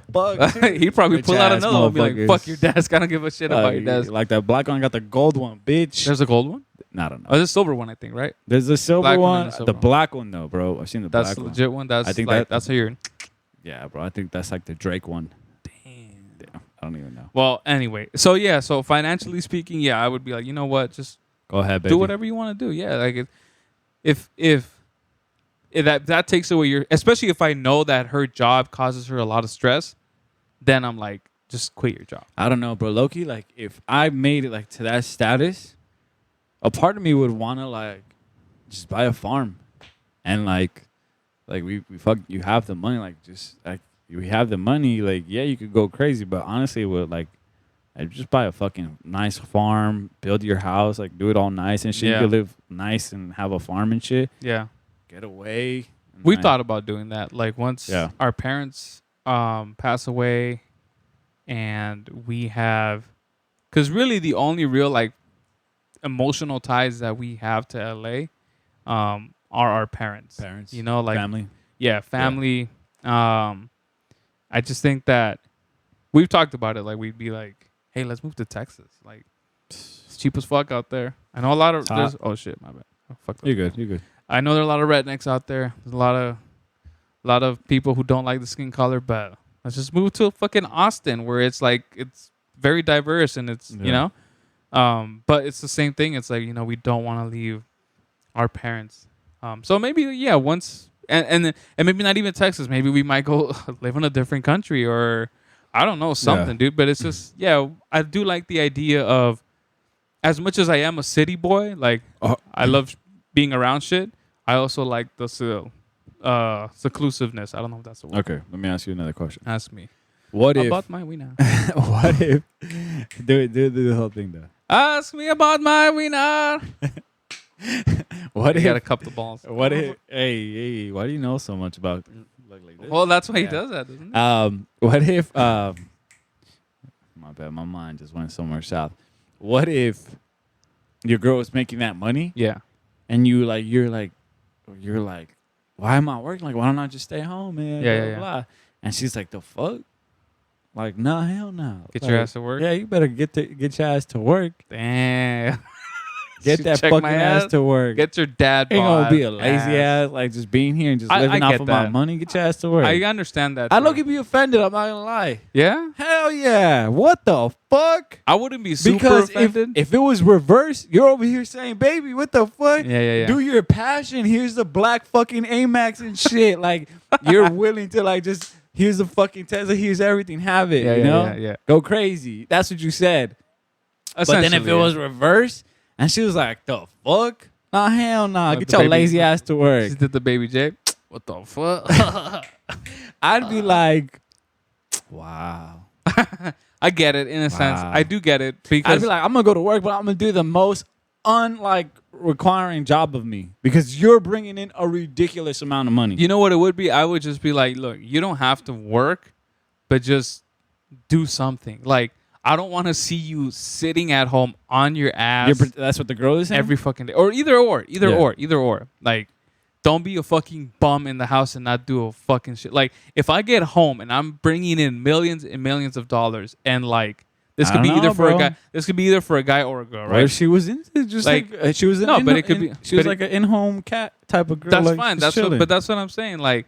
B: fuck.
A: He'd probably pull out
B: Bitch-ass
A: another one and be like,
B: motherfuckers.
A: fuck your desk. I don't give a shit about your desk.
B: Like that black one got the gold one, bitch.
A: There's a gold one?
B: I don't know.
A: Oh, there's a silver one, I think, right?
B: There's a silver
A: Black one
B: one.
A: and a silver
B: The
A: one.
B: black one, though, bro. I've seen the
A: That's
B: black
A: the
B: one.
A: legit one. That's
B: I think
A: like,
B: that-
A: that's how you're.
B: Yeah, bro. I think that's like the Drake one. Damn. I don't even know.
A: Well, anyway. So, yeah. So, financially speaking, yeah, I would be like, you know what? Just
B: Go ahead, baby.
A: do whatever you want to do. Yeah. Like, if that takes away your, especially if I know that her job causes her a lot of stress, then I'm like, just quit your job.
B: I don't know, bro. Loki, like, if I made it like to that status, a part of me would want to like just buy a farm, and like we fuck. You have the money, like just like we have the money, like yeah, you could go crazy, but honestly, would like. I'd just buy a fucking nice farm, build your house, like do it all nice and shit.
A: Yeah.
B: You could live nice and have a farm and shit.
A: Yeah.
B: Get away.
A: We
B: Nice.
A: thought about doing that. Like once
B: Yeah.
A: our parents pass away and we have, because really the only real like emotional ties that we have to LA are our parents.
B: Parents,
A: You know, like
B: family.
A: yeah, family. I just think that we've talked about it. Like we'd be like, hey, let's move to Texas. Like it's cheap as fuck out there. I know a lot of
B: hot.
A: there's, oh shit, my bad. Oh, fuck
B: You're good. You're good.
A: I know there are a lot of rednecks out there. There's a lot of people who don't like the skin color, but let's just move to fucking Austin where it's like it's very diverse and it's you
B: Yeah.
A: know, but it's the same thing. It's like, you know, we don't want to leave our parents. So maybe yeah, once and maybe not even Texas. Maybe we might go live in a different country or I don't know something, dude. But it's just yeah, I do like the idea of as much as I am a city boy, like I love being around shit. I also like the seclusiveness. I don't know if that's the word.
B: Okay, let me ask you another question.
A: Ask me.
B: What if?
A: About my wiener.
B: What if? Do the whole thing though.
A: Ask me about my wiener.
B: What
A: You
B: if?
A: gotta cup the balls.
B: What if? Hey, why do you know so much about like this?
A: Well, that's why he
B: Yeah.
A: does that, doesn't he?
B: What if? My bad. My mind just went somewhere south. What if your girl was making that money
A: Yeah.
B: and you're like, why am I working? Like, why don't I just stay home, man?
A: Yeah,
B: Blah,
A: yeah,
B: blah, blah. And she's like, the fuck? Like, nah, hell no.
A: Get
B: Like,
A: your ass to work.
B: Yeah, you better get your ass to work.
A: Damn.
B: Get that
A: Check
B: fucking
A: my
B: ass to work.
A: Get your dad.
B: Ain't gonna be a
A: bod
B: lazy ass, like just being here and just living
A: I
B: off
A: get
B: of my
A: that.
B: money. Get your ass to work.
A: I understand that.
B: I
A: too.
B: look at be offended. I'm not gonna lie.
A: Yeah.
B: Hell yeah. What the fuck?
A: I wouldn't be super
B: Because
A: offended.
B: if it was reversed, you're over here saying, "Baby, what the fuck?
A: Yeah.
B: Do your passion. Here's the black fucking Amex and shit." Like you're willing to like just here's the fucking Tesla. Here's everything. Have it. You know?
A: Yeah.
B: Go crazy. That's what you said. But then if it
A: Essentially,
B: was reversed and she was like, "The fuck? Nah, hell nah. Get
A: the
B: your
A: baby-
B: lazy ass to work."
A: she did the baby J. What the fuck?
B: I'd be like, "Wow."
A: I get it in a sense.
B: Wow.
A: I do get it
B: I'd
A: because
B: be like, I'm gonna go to work, but I'm gonna do the most requiring job of me because you're bringing in a ridiculous amount of money.
A: you know what it would be. I would just be like, look, you don't have to work, but just do something. Like I don't want to see you sitting at home on your ass
B: That's what the girl is saying.
A: every fucking day, or either or. Like, don't be a fucking bum in the house and not do a fucking shit. Like, if I get home and I'm bringing in millions and millions of dollars, and like this
B: I
A: could be
B: don't
A: either
B: know,
A: for a
B: bro.
A: guy, this could be either for a guy or a girl,
B: Or
A: right?
B: she was into just like, she was
A: No, but it could be-
B: she was
A: but
B: like an in-home cat type of girl.
A: That's
B: like,
A: fine.
B: just
A: But that's what I'm saying. Like,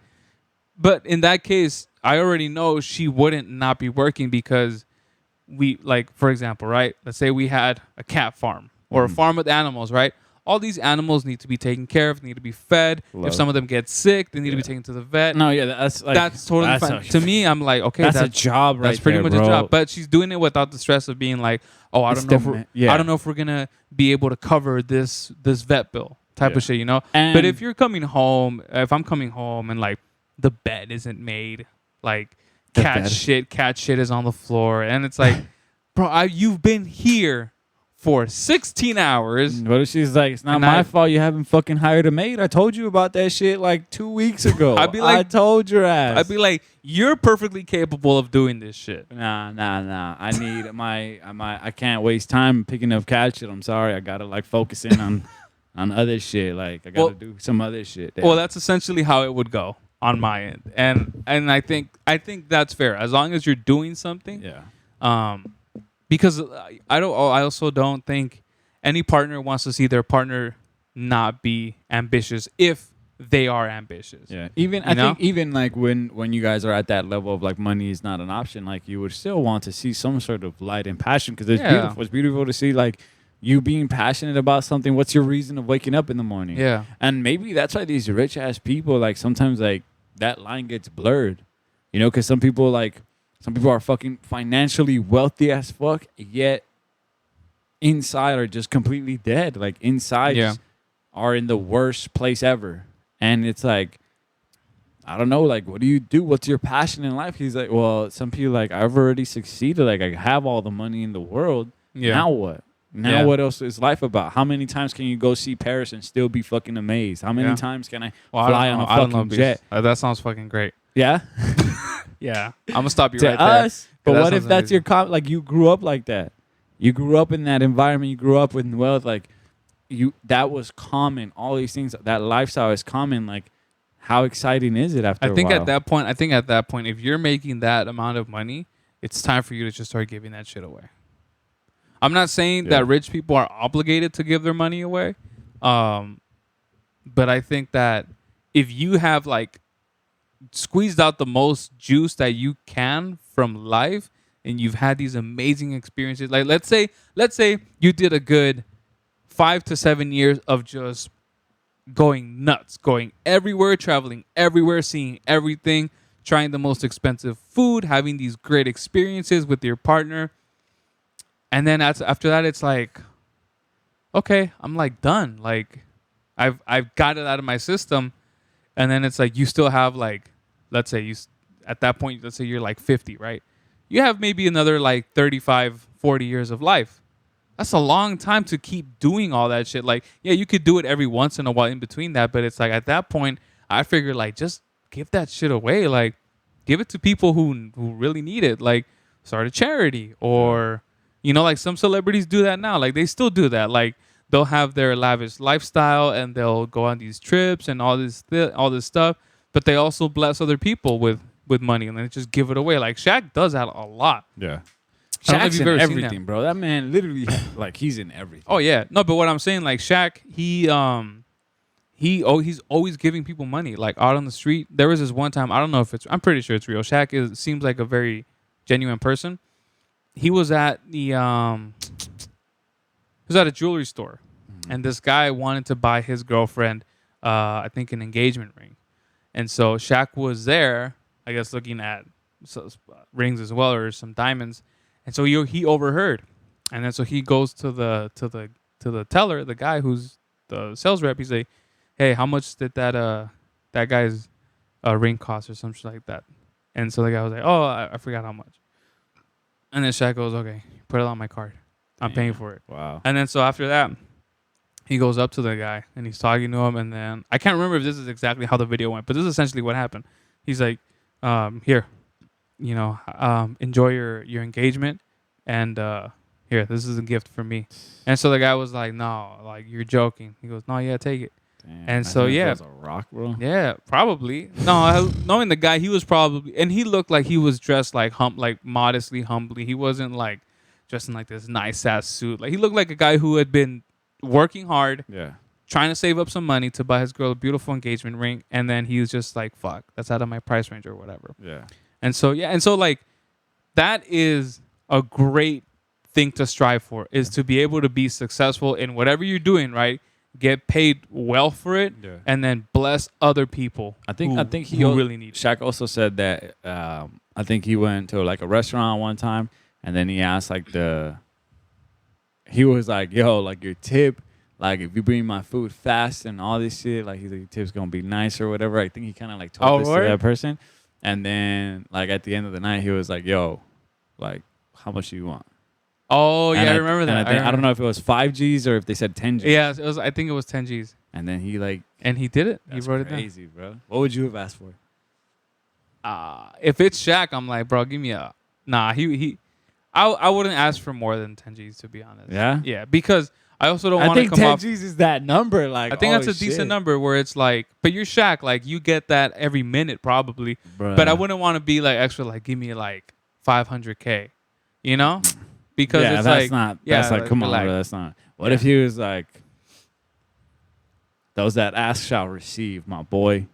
A: but in that case, I already know she wouldn't not be working because we, like, for example, right? Let's say we had a cat farm or a farm with animals, right? All these animals need to be taken care of, need to be fed.
B: Love.
A: If some of them get sick, they need to be taken to the vet.
B: No, yeah, that's like
A: That's totally
B: that's
A: fine.
B: a-
A: To me, I'm like, okay,
B: that's a job, right?
A: That's pretty
B: there,
A: much
B: bro.
A: a job. But she's doing it without the stress of being like, oh, I
B: It's
A: don't know if
B: different.
A: we're,
B: Yeah.
A: I don't know if we're gonna be able to cover this vet bill type
B: Yeah.
A: of shit, you know.
B: And-
A: But if you're coming home, if I'm coming home and like the bed isn't made, like
B: The
A: cat
B: bed.
A: shit is on the floor, and it's like, bro, you've been here for 16 hours.
B: What if she's like, it's not
A: And
B: my
A: I-
B: fault you haven't fucking hired a maid? I told you about that shit like 2 weeks ago.
A: I'd be like-
B: I told your ass.
A: I'd be like, you're perfectly capable of doing this shit.
B: Nah. I need I can't waste time picking up cat shit. I'm sorry. I gotta like focus in on other shit. Like I gotta
A: Well-
B: do some other shit.
A: Well, that's essentially how it would go on my end, and I think that's fair as long as you're doing something.
B: yeah.
A: Because I also don't think any partner wants to see their partner not be ambitious if they are ambitious.
B: Yeah. Even
A: You
B: I
A: know?
B: think even like when you guys are at that level of like money is not an option, like you would still want to see some sort of light and passion because it's
A: Yeah.
B: beautiful. It's beautiful to see like you being passionate about something. What's your reason of waking up in the morning?
A: Yeah.
B: And maybe that's why these rich ass people like sometimes like that line gets blurred, you know, because some people are fucking financially wealthy as fuck, yet inside are just completely dead. Like inside
A: Yeah.
B: just are in the worst place ever. And it's like, I don't know, like, what do you do? What's your passion in life? He's like, well, some people like, I've already succeeded. Like, I have all the money in the world.
A: Yeah.
B: Now what? Now
A: Yeah.
B: what else is life about? How many times can you go see Paris and still be fucking amazed? How many
A: Yeah.
B: times can I
A: Well,
B: fly on a fucking
A: Beast.
B: jet?
A: That sounds fucking great.
B: Yeah?
A: Yeah. I'm gonna stop you
B: To
A: right there.
B: us. But
A: that
B: what if
A: sounds
B: that's
A: amazing.
B: your like you grew up like that? You grew up in that environment. You grew up with wealth. Like that was common. All these things, that lifestyle is common. Like, how exciting is it after
A: I think
B: a while?
A: at that point, if you're making that amount of money, it's time for you to just start giving that shit away. I'm not saying
B: Yeah.
A: that rich people are obligated to give their money away, but I think that if you have like squeezed out the most juice that you can from life, and you've had these amazing experiences, like let's say you did a good 5 to 7 years of just going nuts, going everywhere, traveling everywhere, seeing everything, trying the most expensive food, having these great experiences with your partner. And then after that, it's like, okay, I'm like done. Like I've got it out of my system. And then it's like you still have like, let's say at that point, let's say you're like 50, right? You have maybe another like 35, 40 years of life. That's a long time to keep doing all that shit. Like, yeah, you could do it every once in a while in between that, but it's like at that point, I figure like just give that shit away. Like, give it to people who really need it. Like, start a charity, or like some celebrities do that now. Like, they still do that. Like, they'll have their lavish lifestyle and they'll go on these trips and all this stuff, but they also bless other people with with money and then just give it away. Like Shaq does that a lot.
B: Yeah.
A: I don't know if
B: Shaq's
A: you've
B: in
A: ever seen
B: everything, bro. That man literally, like, he's in everything.
A: Oh yeah, no, but what I'm saying, like Shaq, he's always giving people money, like out on the street. There was this one time, I don't know if I'm pretty sure it's real. Shaq seems like a very genuine person. He was at the a jewelry store, and this guy wanted to buy his girlfriend, I think, an engagement ring, and so Shaq was there, I guess, looking at rings as well or some diamonds, and so he overheard, and then so he goes to the teller, the guy who's the sales rep. He's like, "Hey, how much did that guy's ring cost or something like that?" And so the guy was like, "Oh, I forgot how much." And then Shaq goes, "Okay, put it on my card. I'm paying for it."
B: Wow.
A: And then so after that, he goes up to the guy and he's talking to him. And then I can't remember if this is exactly how the video went, but this is essentially what happened. He's like, "Here, enjoy your engagement, and here, this is a gift for me." And so the guy was like, "No, like you're joking." He goes, "No, yeah, take it."
B: Damn,
A: And so
B: it
A: yeah,
B: was a rock, bro.
A: yeah, probably. No, knowing the guy, he was probably, and he looked like he was dressed like modestly, humbly. He wasn't like dressed in like this nice ass suit. Like he looked like a guy who had been working hard,
B: Yeah.
A: trying to save up some money to buy his girl a beautiful engagement ring, and then he was just like, "Fuck, that's out of my price range or whatever."
B: Yeah.
A: And so like that is a great thing to strive for, is to be able to be successful in whatever you're doing, right? Get paid well for it, and then bless other people.
B: I think he
A: who really need it.
B: Shaq also said that I think he went to like a restaurant one time, and then he asked he was like, "Yo, like your tip, like if you bring my food fast and all this shit, like he's like, your tip's gonna be nice or whatever." I think he kind of like told this to that person, and then like at the end of the night, he was like, "Yo, like how much do you want?"
A: Oh yeah, I remember that.
B: I don't know if it was 5 G's or if they said 10 G's.
A: Yeah, it was. I think it was 10 G's.
B: And then he like,
A: and he did it. He
B: that's
A: wrote it
B: crazy, bro. What would you have asked for?
A: down. If it's Shaq, I'm like, bro, give me a. Nah, I wouldn't ask for more than 10 G's, to be honest.
B: Yeah?
A: Yeah, because I also don't want to
B: I think
A: come
B: 10
A: off.
B: G's is that number. Like,
A: I think that's a
B: shit.
A: decent number where it's like, but you're Shaq, like you get that every minute probably.
B: Bruh.
A: But I wouldn't want to be like extra, like give me like 500K, you know? Because
B: yeah,
A: it's
B: that's
A: like,
B: not.
A: yeah,
B: That's like, come on,
A: like,
B: bro. That's not. What if he was like, "Those that ask shall receive, my boy."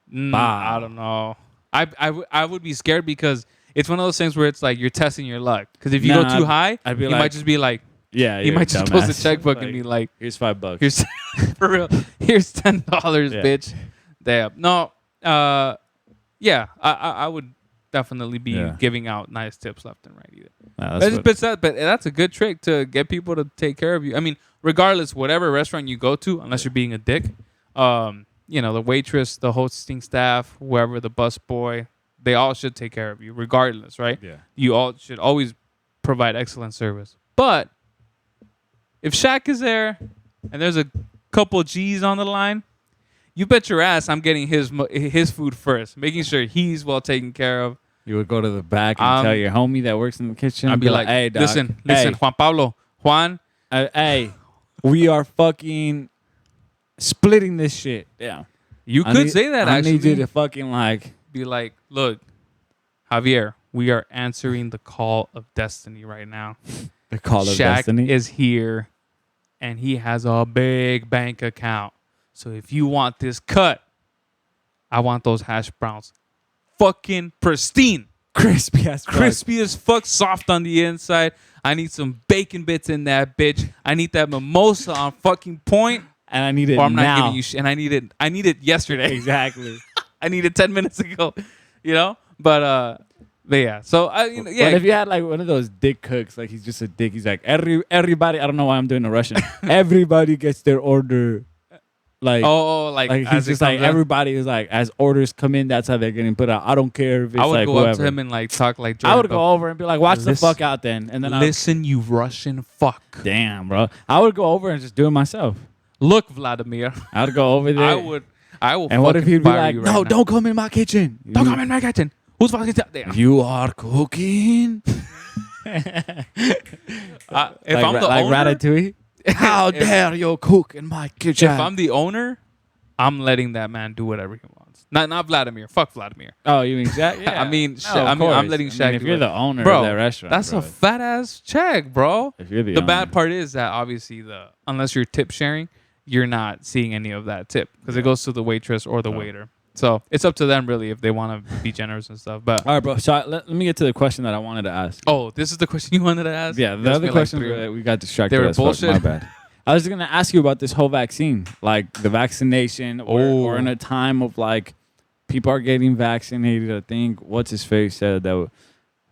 B: Bah.
A: I don't know. I would be scared because it's one of those things where it's like you're testing your luck. Because if you go too high,
B: I'd be
A: he
B: like,
A: might just be like,
B: "Yeah,
A: he might just post a checkbook and be like,
B: here's $5.
A: here's for real, here's $10,
B: Yeah.
A: bitch." Damn. No. Yeah. I would definitely be giving out nice tips left and right either.
B: Nah,
A: But that's a good trick to get people to take care of you. I mean, regardless, whatever restaurant you go to, unless you're being a dick, the waitress, the hosting staff, whoever, the bus boy, they all should take care of you, regardless, right?
B: Yeah.
A: You all should always provide excellent service. But if Shaq is there and there's a couple G's on the line, you bet your ass I'm getting his food first, making sure he's well taken care of.
B: You would go to the back and tell your homie that works in the kitchen.
A: I'd be like,
B: "Hey, dog,
A: listen,
B: hey,
A: Juan Pablo, Juan,
B: hey, we are fucking splitting this shit." Yeah.
A: you could say that,
B: I
A: actually.
B: need you to fucking like.
A: Be like, "Look, Javier, we are answering the call of destiny right now.
B: The call of
A: Shaq
B: destiny
A: is here, and he has a big bank account. So if you want this cut, I want those hash browns fucking pristine.
B: crispy as fuck.
A: Crispy as fuck, soft on the inside. I need some bacon bits in that bitch. I need that mimosa on fucking point.
B: And I need it
A: Or I'm
B: now.
A: not giving you shit. And I need it yesterday.
B: Exactly.
A: I need it 10 minutes ago. You know? But yeah. So
B: What if you had like one of those dick cooks? Like he's just a dick. He's like everybody. I don't know why I'm doing a Russian. Everybody gets their order. Like
A: like
B: he's
A: as it
B: just like
A: comes out.
B: everybody is like as orders come in, that's how they're getting put out. I don't care if it's
A: I would
B: like
A: go
B: whoever.
A: up to him and like talk like
B: I would
A: Jordan,
B: go over and be like, "Watch the
A: Listen-
B: fuck out, then." And then
A: listen, you Russian fuck.
B: damn, bro. I would go over and just do it myself.
A: Look, Vladimir.
B: I would go over there.
A: I will.
B: And what if
A: fucking
B: he'd be
A: fire
B: like,
A: you right
B: "No,
A: now.
B: don't come in my kitchen.
A: Don't come in my kitchen. Who's fucking there?
B: You are cooking."
A: If
B: like,
A: I'm the
B: like
A: owner,
B: Ratatouille. How dare you cook in my kitchen?
A: if I'm the owner, I'm letting that man do whatever he wants.
B: That's
A: Not Vladimir. Fuck Vladimir.
B: oh, you mean Shaq? Yeah.
A: I mean,
B: No, of
A: I'm
B: course.
A: letting
B: I mean,
A: Shaq
B: if
A: do
B: you're
A: it.
B: the owner
A: Bro,
B: of that restaurant,
A: that's
B: bro,
A: a fat ass check, bro.
B: if you're the
A: The
B: owner.
A: bad part is that obviously unless you're tip sharing, you're not seeing any of that tip because it goes to the waitress or the waiter. So it's up to them really if they want to be generous and stuff. But
B: All right, bro. So let me get to the question that I wanted to ask.
A: oh, this is the question you wanted to ask?
B: Yeah,
A: You
B: the
A: asked
B: other
A: me, like,
B: questions
A: three.
B: we got distracted.
A: They were
B: as fuck.
A: bullshit?
B: My bad. I was gonna ask you about this whole vaccine, like the vaccination. We're in a time of like people are getting vaccinated. I think what's his face said that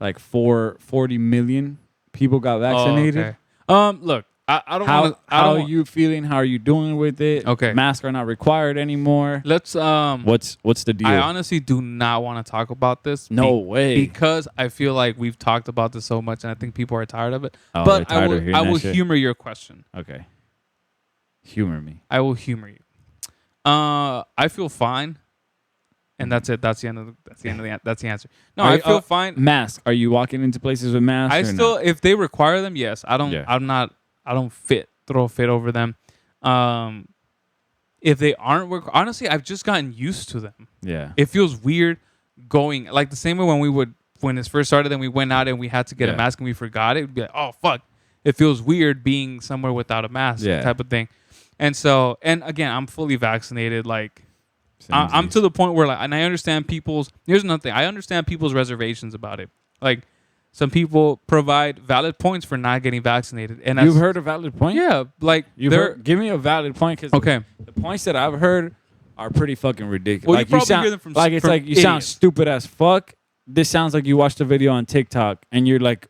B: like 40 million people got vaccinated.
A: Oh, okay. Look, I don't want to.
B: How are you feeling? How are you doing with it?
A: Okay.
B: Masks are not required anymore.
A: Let's
B: What's the deal?
A: I honestly do not want to talk about this.
B: No way.
A: Because I feel like we've talked about this so much, and I think people are tired of it.
B: Oh,
A: But
B: they're tired of hearing
A: I
B: that
A: will
B: shit?
A: humor your question.
B: Okay. Humor me.
A: I will humor you. I feel fine, and that's it. That's the end of that's the answer. No,
B: Are
A: I
B: you-
A: feel fine.
B: Mask. Are you walking into places with masks?
A: I
B: or
A: still,
B: not?
A: if they require them, yes. I don't.
B: Yeah.
A: I don't throw a fit over them. If they aren't, honestly, I've just gotten used to them.
B: Yeah.
A: It feels weird going like the same way when this first started and we went out and we had to get a
B: Yeah.
A: mask and we forgot it. It'd be like, oh fuck, it feels weird being somewhere without a mask,
B: Yeah.
A: type of thing. And so, and again, I'm fully vaccinated. Like, I'm
B: Samesies.
A: to the point where like, and I understand here's another thing. I understand people's reservations about it. Like, some people provide valid points for not getting vaccinated, and
B: You've heard a valid point?
A: yeah, like
B: Give me a valid point because
A: okay.
B: the points that I've heard are pretty fucking ridiculous.
A: Well,
B: like
A: you probably
B: sound,
A: hear them from
B: like it's
A: from
B: like you sound
A: idiots.
B: stupid as fuck. This sounds like you watched a video on TikTok and you're like,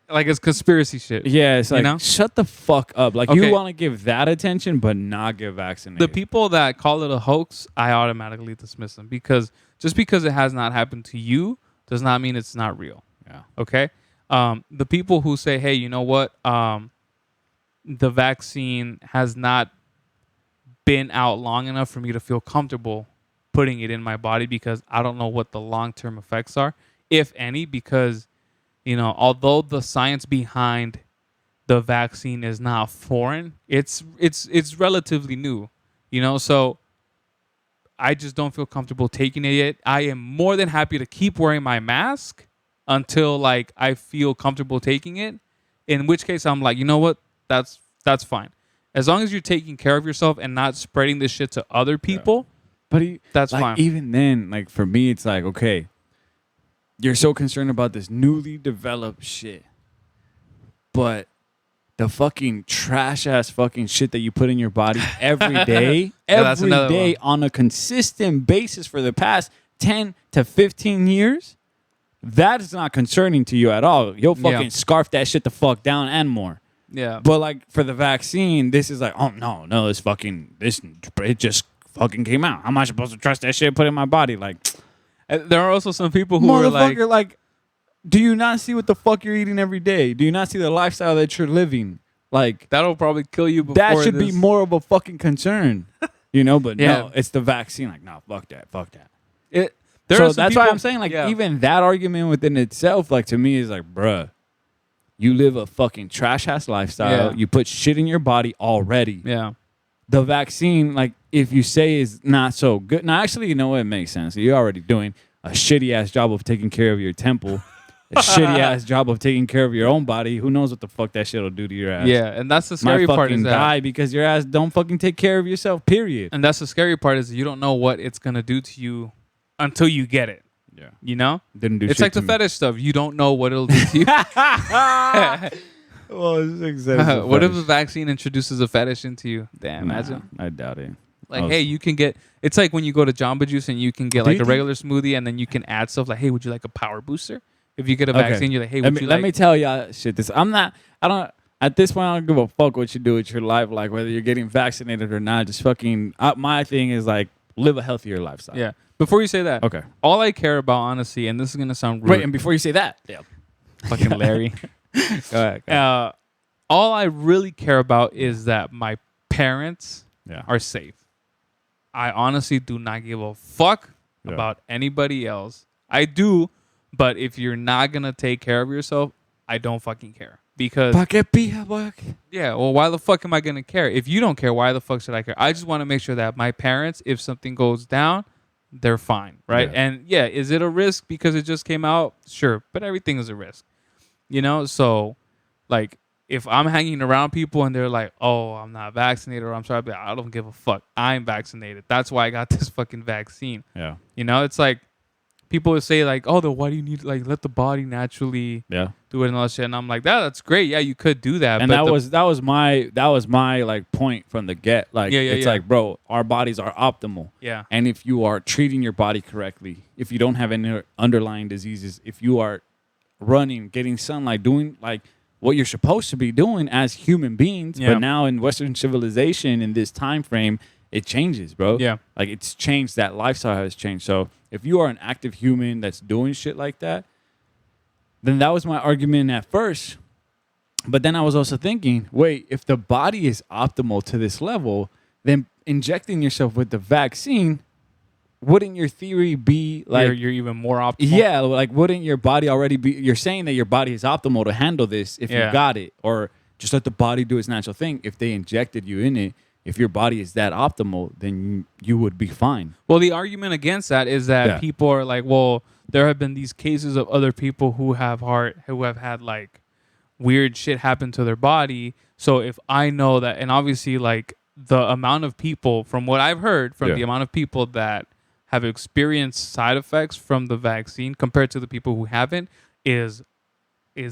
A: Like it's conspiracy shit.
B: yeah, it's like
A: know?
B: shut the fuck up. Like
A: Okay.
B: you want to give that attention but not give vaccinated.
A: The people that call it a hoax, I automatically dismiss them because just because it has not happened to you does not mean it's not real.
B: Yeah.
A: Okay. The people who say, hey, you know what? The vaccine has not been out long enough for me to feel comfortable putting it in my body because I don't know what the long-term effects are, if any, because, you know, although the science behind the vaccine is not foreign, it's relatively new, you know, so I just don't feel comfortable taking it yet. I am more than happy to keep wearing my mask until like I feel comfortable taking it, in which case I'm like, you know what, that's fine, as long as you're taking care of yourself and not spreading this shit to other people.
B: But
A: That's
B: like,
A: fine.
B: Even then, like for me, it's like, okay, you're so concerned about this newly developed shit, but the fucking trash ass fucking shit that you put in your body every day,
A: Yeah, that's
B: every
A: another
B: day
A: one.
B: on a consistent basis for the past 10 to 15 years, that is not concerning to you at all. You'll fucking
A: Yeah.
B: scarf that shit the fuck down and more.
A: Yeah,
B: But like for the vaccine, this is like, oh no, it just fucking came out. How am I supposed to trust that shit put in my body? Like,
A: and there are also some people who are like,
B: motherfucker, like, do you not see what the fuck you're eating every day? Do you not see the lifestyle that you're living? Like,
A: that'll probably kill you before
B: that should be
A: this.
B: more of a fucking concern, you know? But
A: Yeah.
B: no, it's the vaccine. Like, no, fuck that.
A: There
B: So
A: are some
B: that's why
A: people-
B: I'm saying, like,
A: yeah.
B: even that argument within itself, like, to me is like, bruh, you live a fucking trash ass lifestyle.
A: Yeah.
B: You put shit in your body already.
A: Yeah,
B: The vaccine, like, if you say is not so good. Now, actually, you know what? It makes sense. You're already doing a shitty ass job of taking care of your temple, a shitty ass job of taking care of your own body. Who knows what the fuck that shit will do to your ass?
A: yeah, and that's the
B: Might
A: scary part
B: fucking
A: is that,
B: die because your ass don't fucking take care of yourself. Period.
A: and that's the scary part is you don't know what it's gonna do to you until you get it.
B: Yeah,
A: You know,
B: didn't do.
A: it's
B: shit
A: like the
B: to me.
A: fetish stuff. You don't know what it'll do to you.
B: Well, it's exactly
A: What if the vaccine introduces a fetish into you? Damn, imagine.
B: I doubt it.
A: Like,
B: Oh.
A: hey, you can get. It's like when you go to Jamba Juice and you can get
B: Do
A: like
B: you
A: a
B: think-
A: regular smoothie, and then you can add stuff like, hey, would you like a power booster? If you get a
B: Okay.
A: vaccine, you're like, hey,
B: Let
A: would
B: me,
A: you
B: let
A: like?
B: me tell y'all shit. I don't. At this point, I don't give a fuck what you do with your life. Like whether you're getting vaccinated or not. Just fucking. My thing is like live a healthier lifestyle.
A: Yeah. Before you say that,
B: Okay.
A: all I care about, honestly, and this is gonna sound rude,
B: Wait, and before you say that, yeah.
A: fucking Larry.
B: Go ahead.
A: All I really care about is that my parents
B: Yeah.
A: are safe. I honestly do not give a fuck
B: Yeah.
A: about anybody else. I do, but if you're not gonna take care of yourself, I don't fucking care. Because
B: Pa' que pija, boy.
A: yeah, well, why the fuck am I gonna care? If you don't care, why the fuck should I care? I just want to make sure that my parents, if something goes down, they're fine, right?
B: Yeah.
A: And yeah, is it a risk because it just came out? Sure, but everything is a risk, So, like, if I'm hanging around people and they're like, "Oh, I'm not vaccinated," or "I'm sorry," but I don't give a fuck. I'm vaccinated. That's why I got this fucking vaccine.
B: Yeah.
A: It's like people would say like, "Oh, why do you need like let the body naturally
B: Yeah.
A: do it and all that shit?" And I'm like, that's great. Yeah, you could do that.
B: And
A: but
B: that was my like point from the get. Like it's like, bro, our bodies are optimal.
A: Yeah.
B: And if you are treating your body correctly, if you don't have any underlying diseases, if you are running, getting sunlight, doing like what you're supposed to be doing as human beings,
A: Yeah.
B: but now in Western civilization in this time frame, it changes, bro.
A: Yeah.
B: Like it's changed. That lifestyle has changed. So if you are an active human that's doing shit like that, then that was my argument at first. But then I was also thinking, wait, if the body is optimal to this level, then injecting yourself with the vaccine, wouldn't your theory be like
A: you're even more optimal?
B: Yeah, like wouldn't your body already be? You're saying that your body is optimal to handle this if you got it, or just let the body do its natural thing. If they injected you in it, if your body is that optimal, then you would be fine.
A: Well, the argument against that is that people are like, well, there have been these cases of other people who have had like weird shit happen to their body. So if I know that, and obviously like the amount of people, from what I've heard, from the amount of people that have experienced side effects from the vaccine compared to the people who haven't is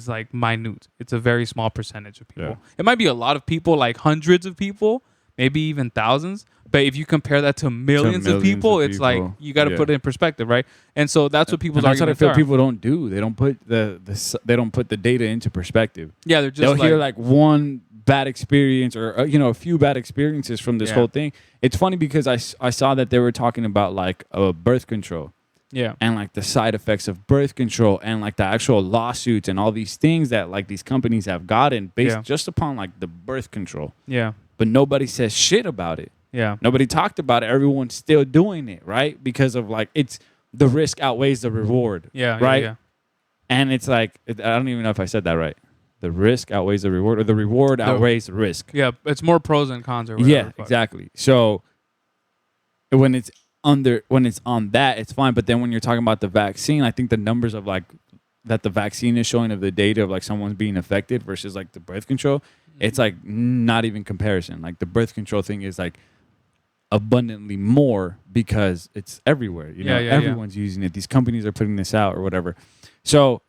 A: like minute. It's a very small percentage of people. It might be a lot of people, like hundreds of people, maybe even thousands. But if you compare that to millions of people, it's like you got to put it in perspective, right? And so that's what people's arguments are.
B: That's what I feel people don't do. They don't put they don't put the data into perspective.
A: Yeah, they'll
B: hear like one bad experience or a few bad experiences from this whole thing. It's funny because I saw that they were talking about like birth control.
A: Yeah.
B: And like the side effects of birth control and like the actual lawsuits and all these things that like these companies have gotten based just upon like the birth control.
A: Yeah.
B: But nobody says shit about it.
A: Yeah.
B: Nobody talked about it. Everyone's still doing it, right? Because of like it's the risk outweighs the reward.
A: Yeah.
B: Right.
A: Yeah.
B: And it's like I don't even know if I said that right. The risk outweighs the reward, or the reward outweighs the risk.
A: Yeah, it's more pros and cons, or whatever.
B: Yeah, exactly. So when it's on that, it's fine. But then when you're talking about the vaccine, I think the numbers of like that the vaccine is showing of the data of like someone's being affected versus like the birth control, it's like not even comparison. Like the birth control thing is like abundantly more because it's everywhere. Everyone's using it. These companies are putting this out or whatever. So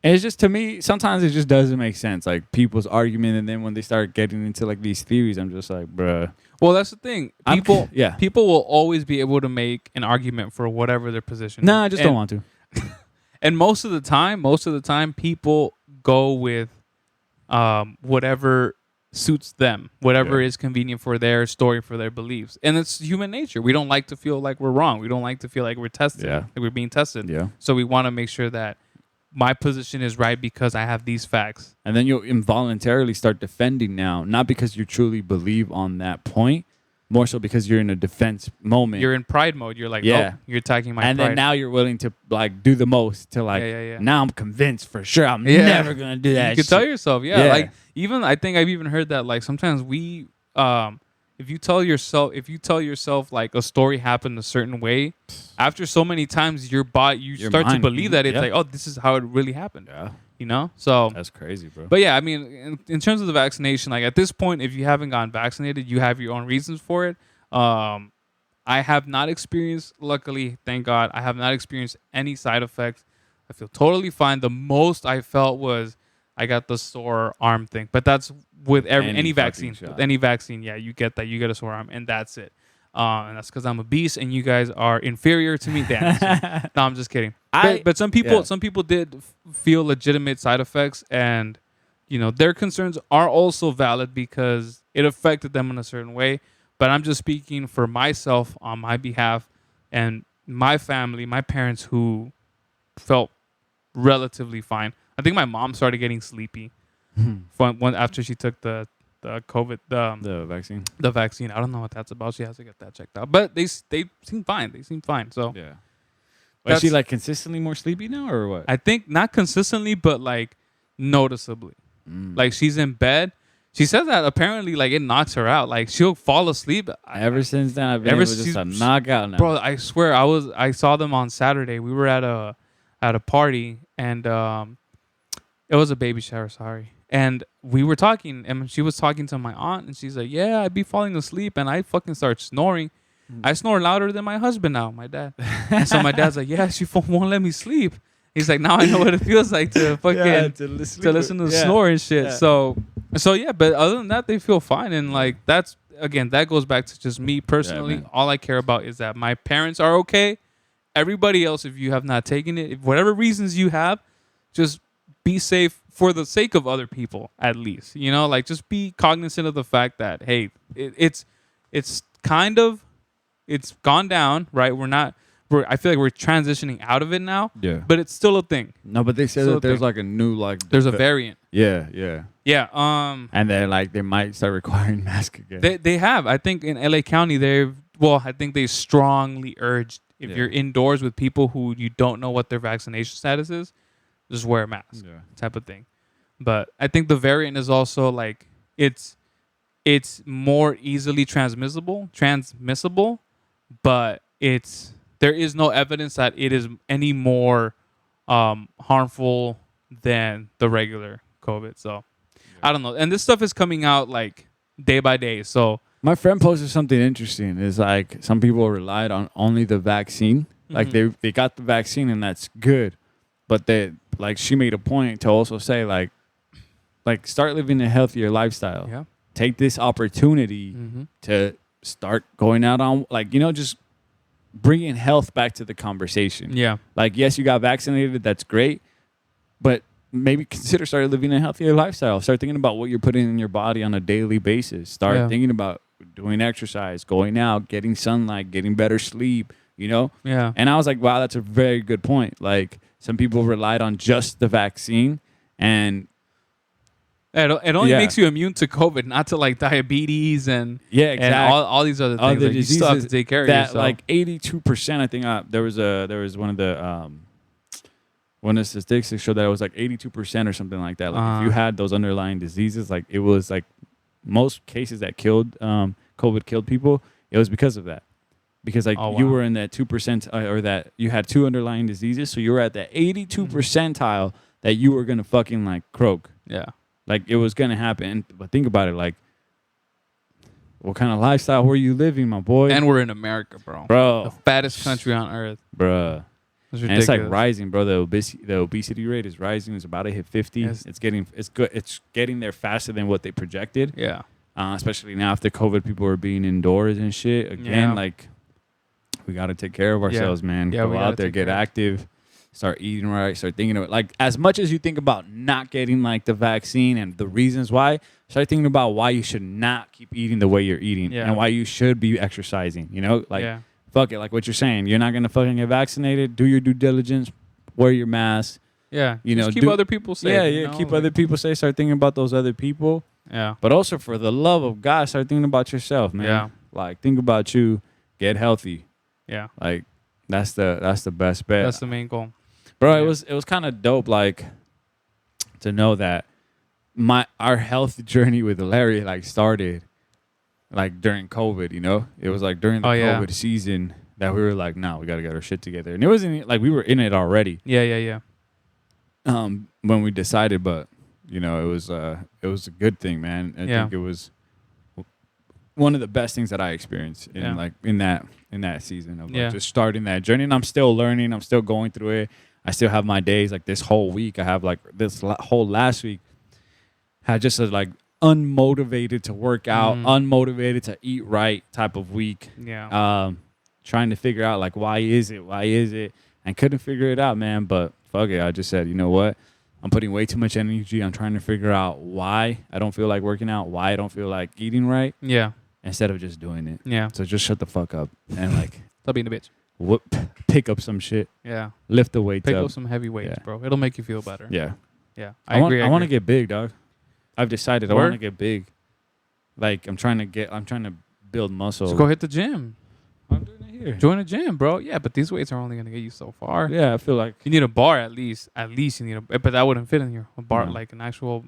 B: it's just, to me, sometimes it just doesn't make sense. Like people's argument, and then when they start getting into like these theories, I'm just like, bruh.
A: Well, that's the thing. People will always be able to make an argument for whatever their position.
B: No, I just don't want to.
A: And most of the time, people go with whatever suits them, whatever is convenient for their story, for their beliefs. And it's human nature. We don't like to feel like we're wrong. We don't like to feel like we're tested, like we're being tested.
B: Yeah.
A: So we want to make sure that my position is right because I have these facts.
B: And then you'll involuntarily start defending now, not because you truly believe on that point, more so because you're in a defense moment.
A: You're in pride mode. You're like, oh, you're attacking my pride.
B: And then now you're willing to like do the most to like, now I'm convinced for sure I'm never going to do that.
A: You can tell yourself, like even, I think I've even heard that like sometimes we, if you tell yourself like a story happened a certain way, after so many times your start to believe that it's like, oh, this is how it really happened. Yeah. So
B: that's crazy, bro.
A: But yeah, I mean, in terms of the vaccination, like at this point, if you haven't gotten vaccinated, you have your own reasons for it. I have not experienced, luckily, thank God, I have not experienced any side effects. I feel totally fine. The most I felt was I got the sore arm thing, but that's with any vaccine. With any vaccine, you get that. You get a sore arm, and that's it. And that's because I'm a beast, and you guys are inferior to me. No, I'm just kidding. But some people did feel legitimate side effects, and their concerns are also valid because it affected them in a certain way. But I'm just speaking for myself on my behalf and my family, my parents who felt relatively fine. I think my mom started getting sleepy after she took the COVID
B: the vaccine.
A: The vaccine. I don't know what that's about. She has to get that checked out. But they seem fine. They seem fine. So
B: yeah. Is she like consistently more sleepy now or what?
A: I think not consistently, but like noticeably. Like she's in bed. She says that apparently like it knocks her out. Like she'll fall asleep.
B: Ever since then, I've been
A: Ever
B: able just to knock out now.
A: Bro, I swear I saw them on Saturday. We were at a party and it was a baby shower, sorry. And we were talking and she was talking to my aunt and she's like, "Yeah, I'd be falling asleep and I fucking start snoring. I snore louder than my husband now, my dad." And so my dad's like, "Yeah, she won't let me sleep." He's like, "Now I know what it feels like to fucking to listen to snore and shit."
B: Yeah.
A: So yeah, but other than that, they feel fine. And like that's again, that goes back to just me personally.
B: man.
A: All I care about is that my parents are okay. Everybody else, if you have not taken it, if whatever reasons you have, just be safe for the sake of other people, at least. You know, like just be cognizant of the fact that hey, it's kind of it's gone down, right? I feel like we're transitioning out of it now.
B: Yeah.
A: But it's still a thing.
B: No, but they said
A: Still
B: that
A: a
B: there's
A: thing.
B: like a new like.
A: There's a variant.
B: Yeah, yeah.
A: Yeah.
B: And then like they might start requiring masks again.
A: They have. I think in LA County I think they strongly urged if
B: Yeah.
A: you're indoors with people who you don't know what their vaccination status is, just wear a mask.
B: Yeah.
A: Type of thing. But I think the variant is also like it's more easily transmissible, but there is no evidence that it is any more harmful than the regular COVID. So I don't know. And this stuff is coming out like day by day. So
B: My friend posted something interesting. Is like some people relied on only the vaccine. Like they got the vaccine and that's good. But they like she made a point to also say like start living a healthier lifestyle.
A: yeah.
B: Take this opportunity to start going out on just bringing health back to the conversation.
A: Yeah.
B: Like, yes, you got vaccinated. That's great. But maybe consider start living a healthier lifestyle. Start thinking about what you're putting in your body on a daily basis. Start thinking about doing exercise, going out, getting sunlight, getting better sleep,
A: Yeah.
B: And I was like, wow, that's a very good point. Like some people relied on just the vaccine and
A: It only makes you immune to COVID, not to like diabetes and
B: exactly.
A: and all these other things. Like, you still have to take care of yourself.
B: Like 82%, I think there was one of the statistics showed that it was like 82% or something like that. Like if you had those underlying diseases, like it was like most cases that killed COVID killed people, it was because of that. Because like you were in that 2% or that you had two underlying diseases, so you were at that 82 percentile that you were gonna fucking like croak.
A: Yeah.
B: Like it was gonna happen. But think about it, like what kind of lifestyle were you living, my boy?
A: And we're in America, bro.
B: Bro.
A: The fattest country on earth.
B: Bruh.
A: It's
B: And
A: ridiculous.
B: it's like rising, bro. The obesity rate is rising. It's about to hit 50.
A: Yes.
B: It's good. It's getting there faster than what they projected.
A: Yeah.
B: Especially now after COVID, people are being indoors and shit. Again, like we got to take care of ourselves, man.
A: Yeah, we
B: Go
A: gotta
B: out there,
A: take
B: get
A: care.
B: active, start eating right, start thinking of it. Like as much as you think about not getting like the vaccine and the reasons why, start thinking about why you should not keep eating the way you're eating and why you should be exercising. Fuck it, like what you're saying. You're not gonna fucking get vaccinated. Do your due diligence. Wear your mask.
A: Yeah.
B: You know,
A: Just keep other people safe.
B: Keep other people safe. Start thinking about those other people.
A: Yeah.
B: But also, for the love of God, start thinking about yourself, man.
A: Yeah.
B: Like think about you. Get healthy.
A: Yeah.
B: Like that's the best bet.
A: That's the main goal.
B: Bro,
A: Yeah.
B: it was kind of dope, like to know that our health journey with Larry like started like during COVID. It was like during the COVID season that we were like, nah, we gotta get our shit together, and it wasn't like we were in it already.
A: Yeah.
B: When we decided, but it was a good thing, man. I think it was one of the best things that I experienced in that season of like just starting that journey. And I'm still learning. I'm still going through it. I still have my days. Like this whole week, I have like this whole last week had just a like unmotivated to work out, unmotivated to eat right type of week.
A: Yeah.
B: Trying to figure out like why is it, and couldn't figure it out, man. But fuck it, I just said, you know what? I'm putting way too much energy. I'm trying to figure out why I don't feel like working out, why I don't feel like eating right.
A: Yeah.
B: Instead of just doing it.
A: Yeah.
B: So just shut the fuck up and like
A: Stop being a bitch.
B: pick up some shit.
A: Yeah.
B: Lift the weights
A: Pick
B: up.
A: up some heavy weights,
B: Yeah.
A: bro. It'll make you feel better.
B: Yeah.
A: Yeah.
B: I
A: agree.
B: I want to get big, dog. I've decided I
A: Word?
B: want to get big. Like I'm trying to build muscle.
A: So go hit the gym.
B: I'm doing it here.
A: Join a gym, bro. Yeah, but these weights are only gonna get you so far.
B: Yeah, I feel like
A: You need a bar at least. At least you need but that wouldn't fit in here. A bar
B: No.
A: like an actual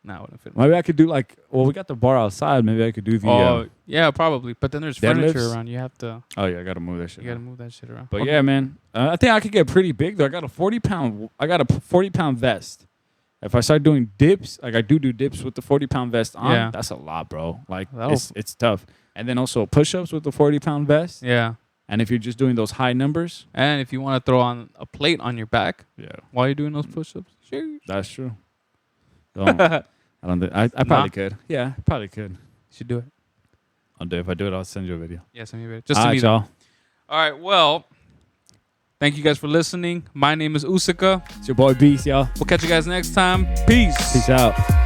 A: Nah, it wouldn't fit.
B: Maybe I could do like, well, we got the bar outside. Maybe I could do the.
A: Yeah, probably. But then there's
B: deadlifts?
A: furniture around. You have to.
B: Oh yeah, I gotta move that shit.
A: You gotta move that shit around.
B: But yeah, man, I think I could get pretty big though. I got a 40-pound. I got a 40-pound vest. If I start doing dips, like I do dips with the 40-pound vest on,
A: Yeah.
B: that's a lot, bro. Like
A: That'll-
B: it's tough. And then also push-ups with the 40-pound vest.
A: Yeah.
B: And if you're just doing those high numbers,
A: And if you want to throw on a plate on your back
B: yeah,
A: while you're doing those push-ups, sure.
B: that's true. Don't, I don't. I probably
A: Nah.
B: could. Yeah, probably could.
A: You should do it.
B: I'll do it. If I do it, I'll send you a video.
A: Yeah, send me a video. Just
B: All
A: to
B: right,
A: me, though.
B: y'all.
A: All right, well, thank you guys for listening. My name is Usica.
B: It's your boy Beast, y'all.
A: We'll catch you guys next time. Peace.
B: Peace out.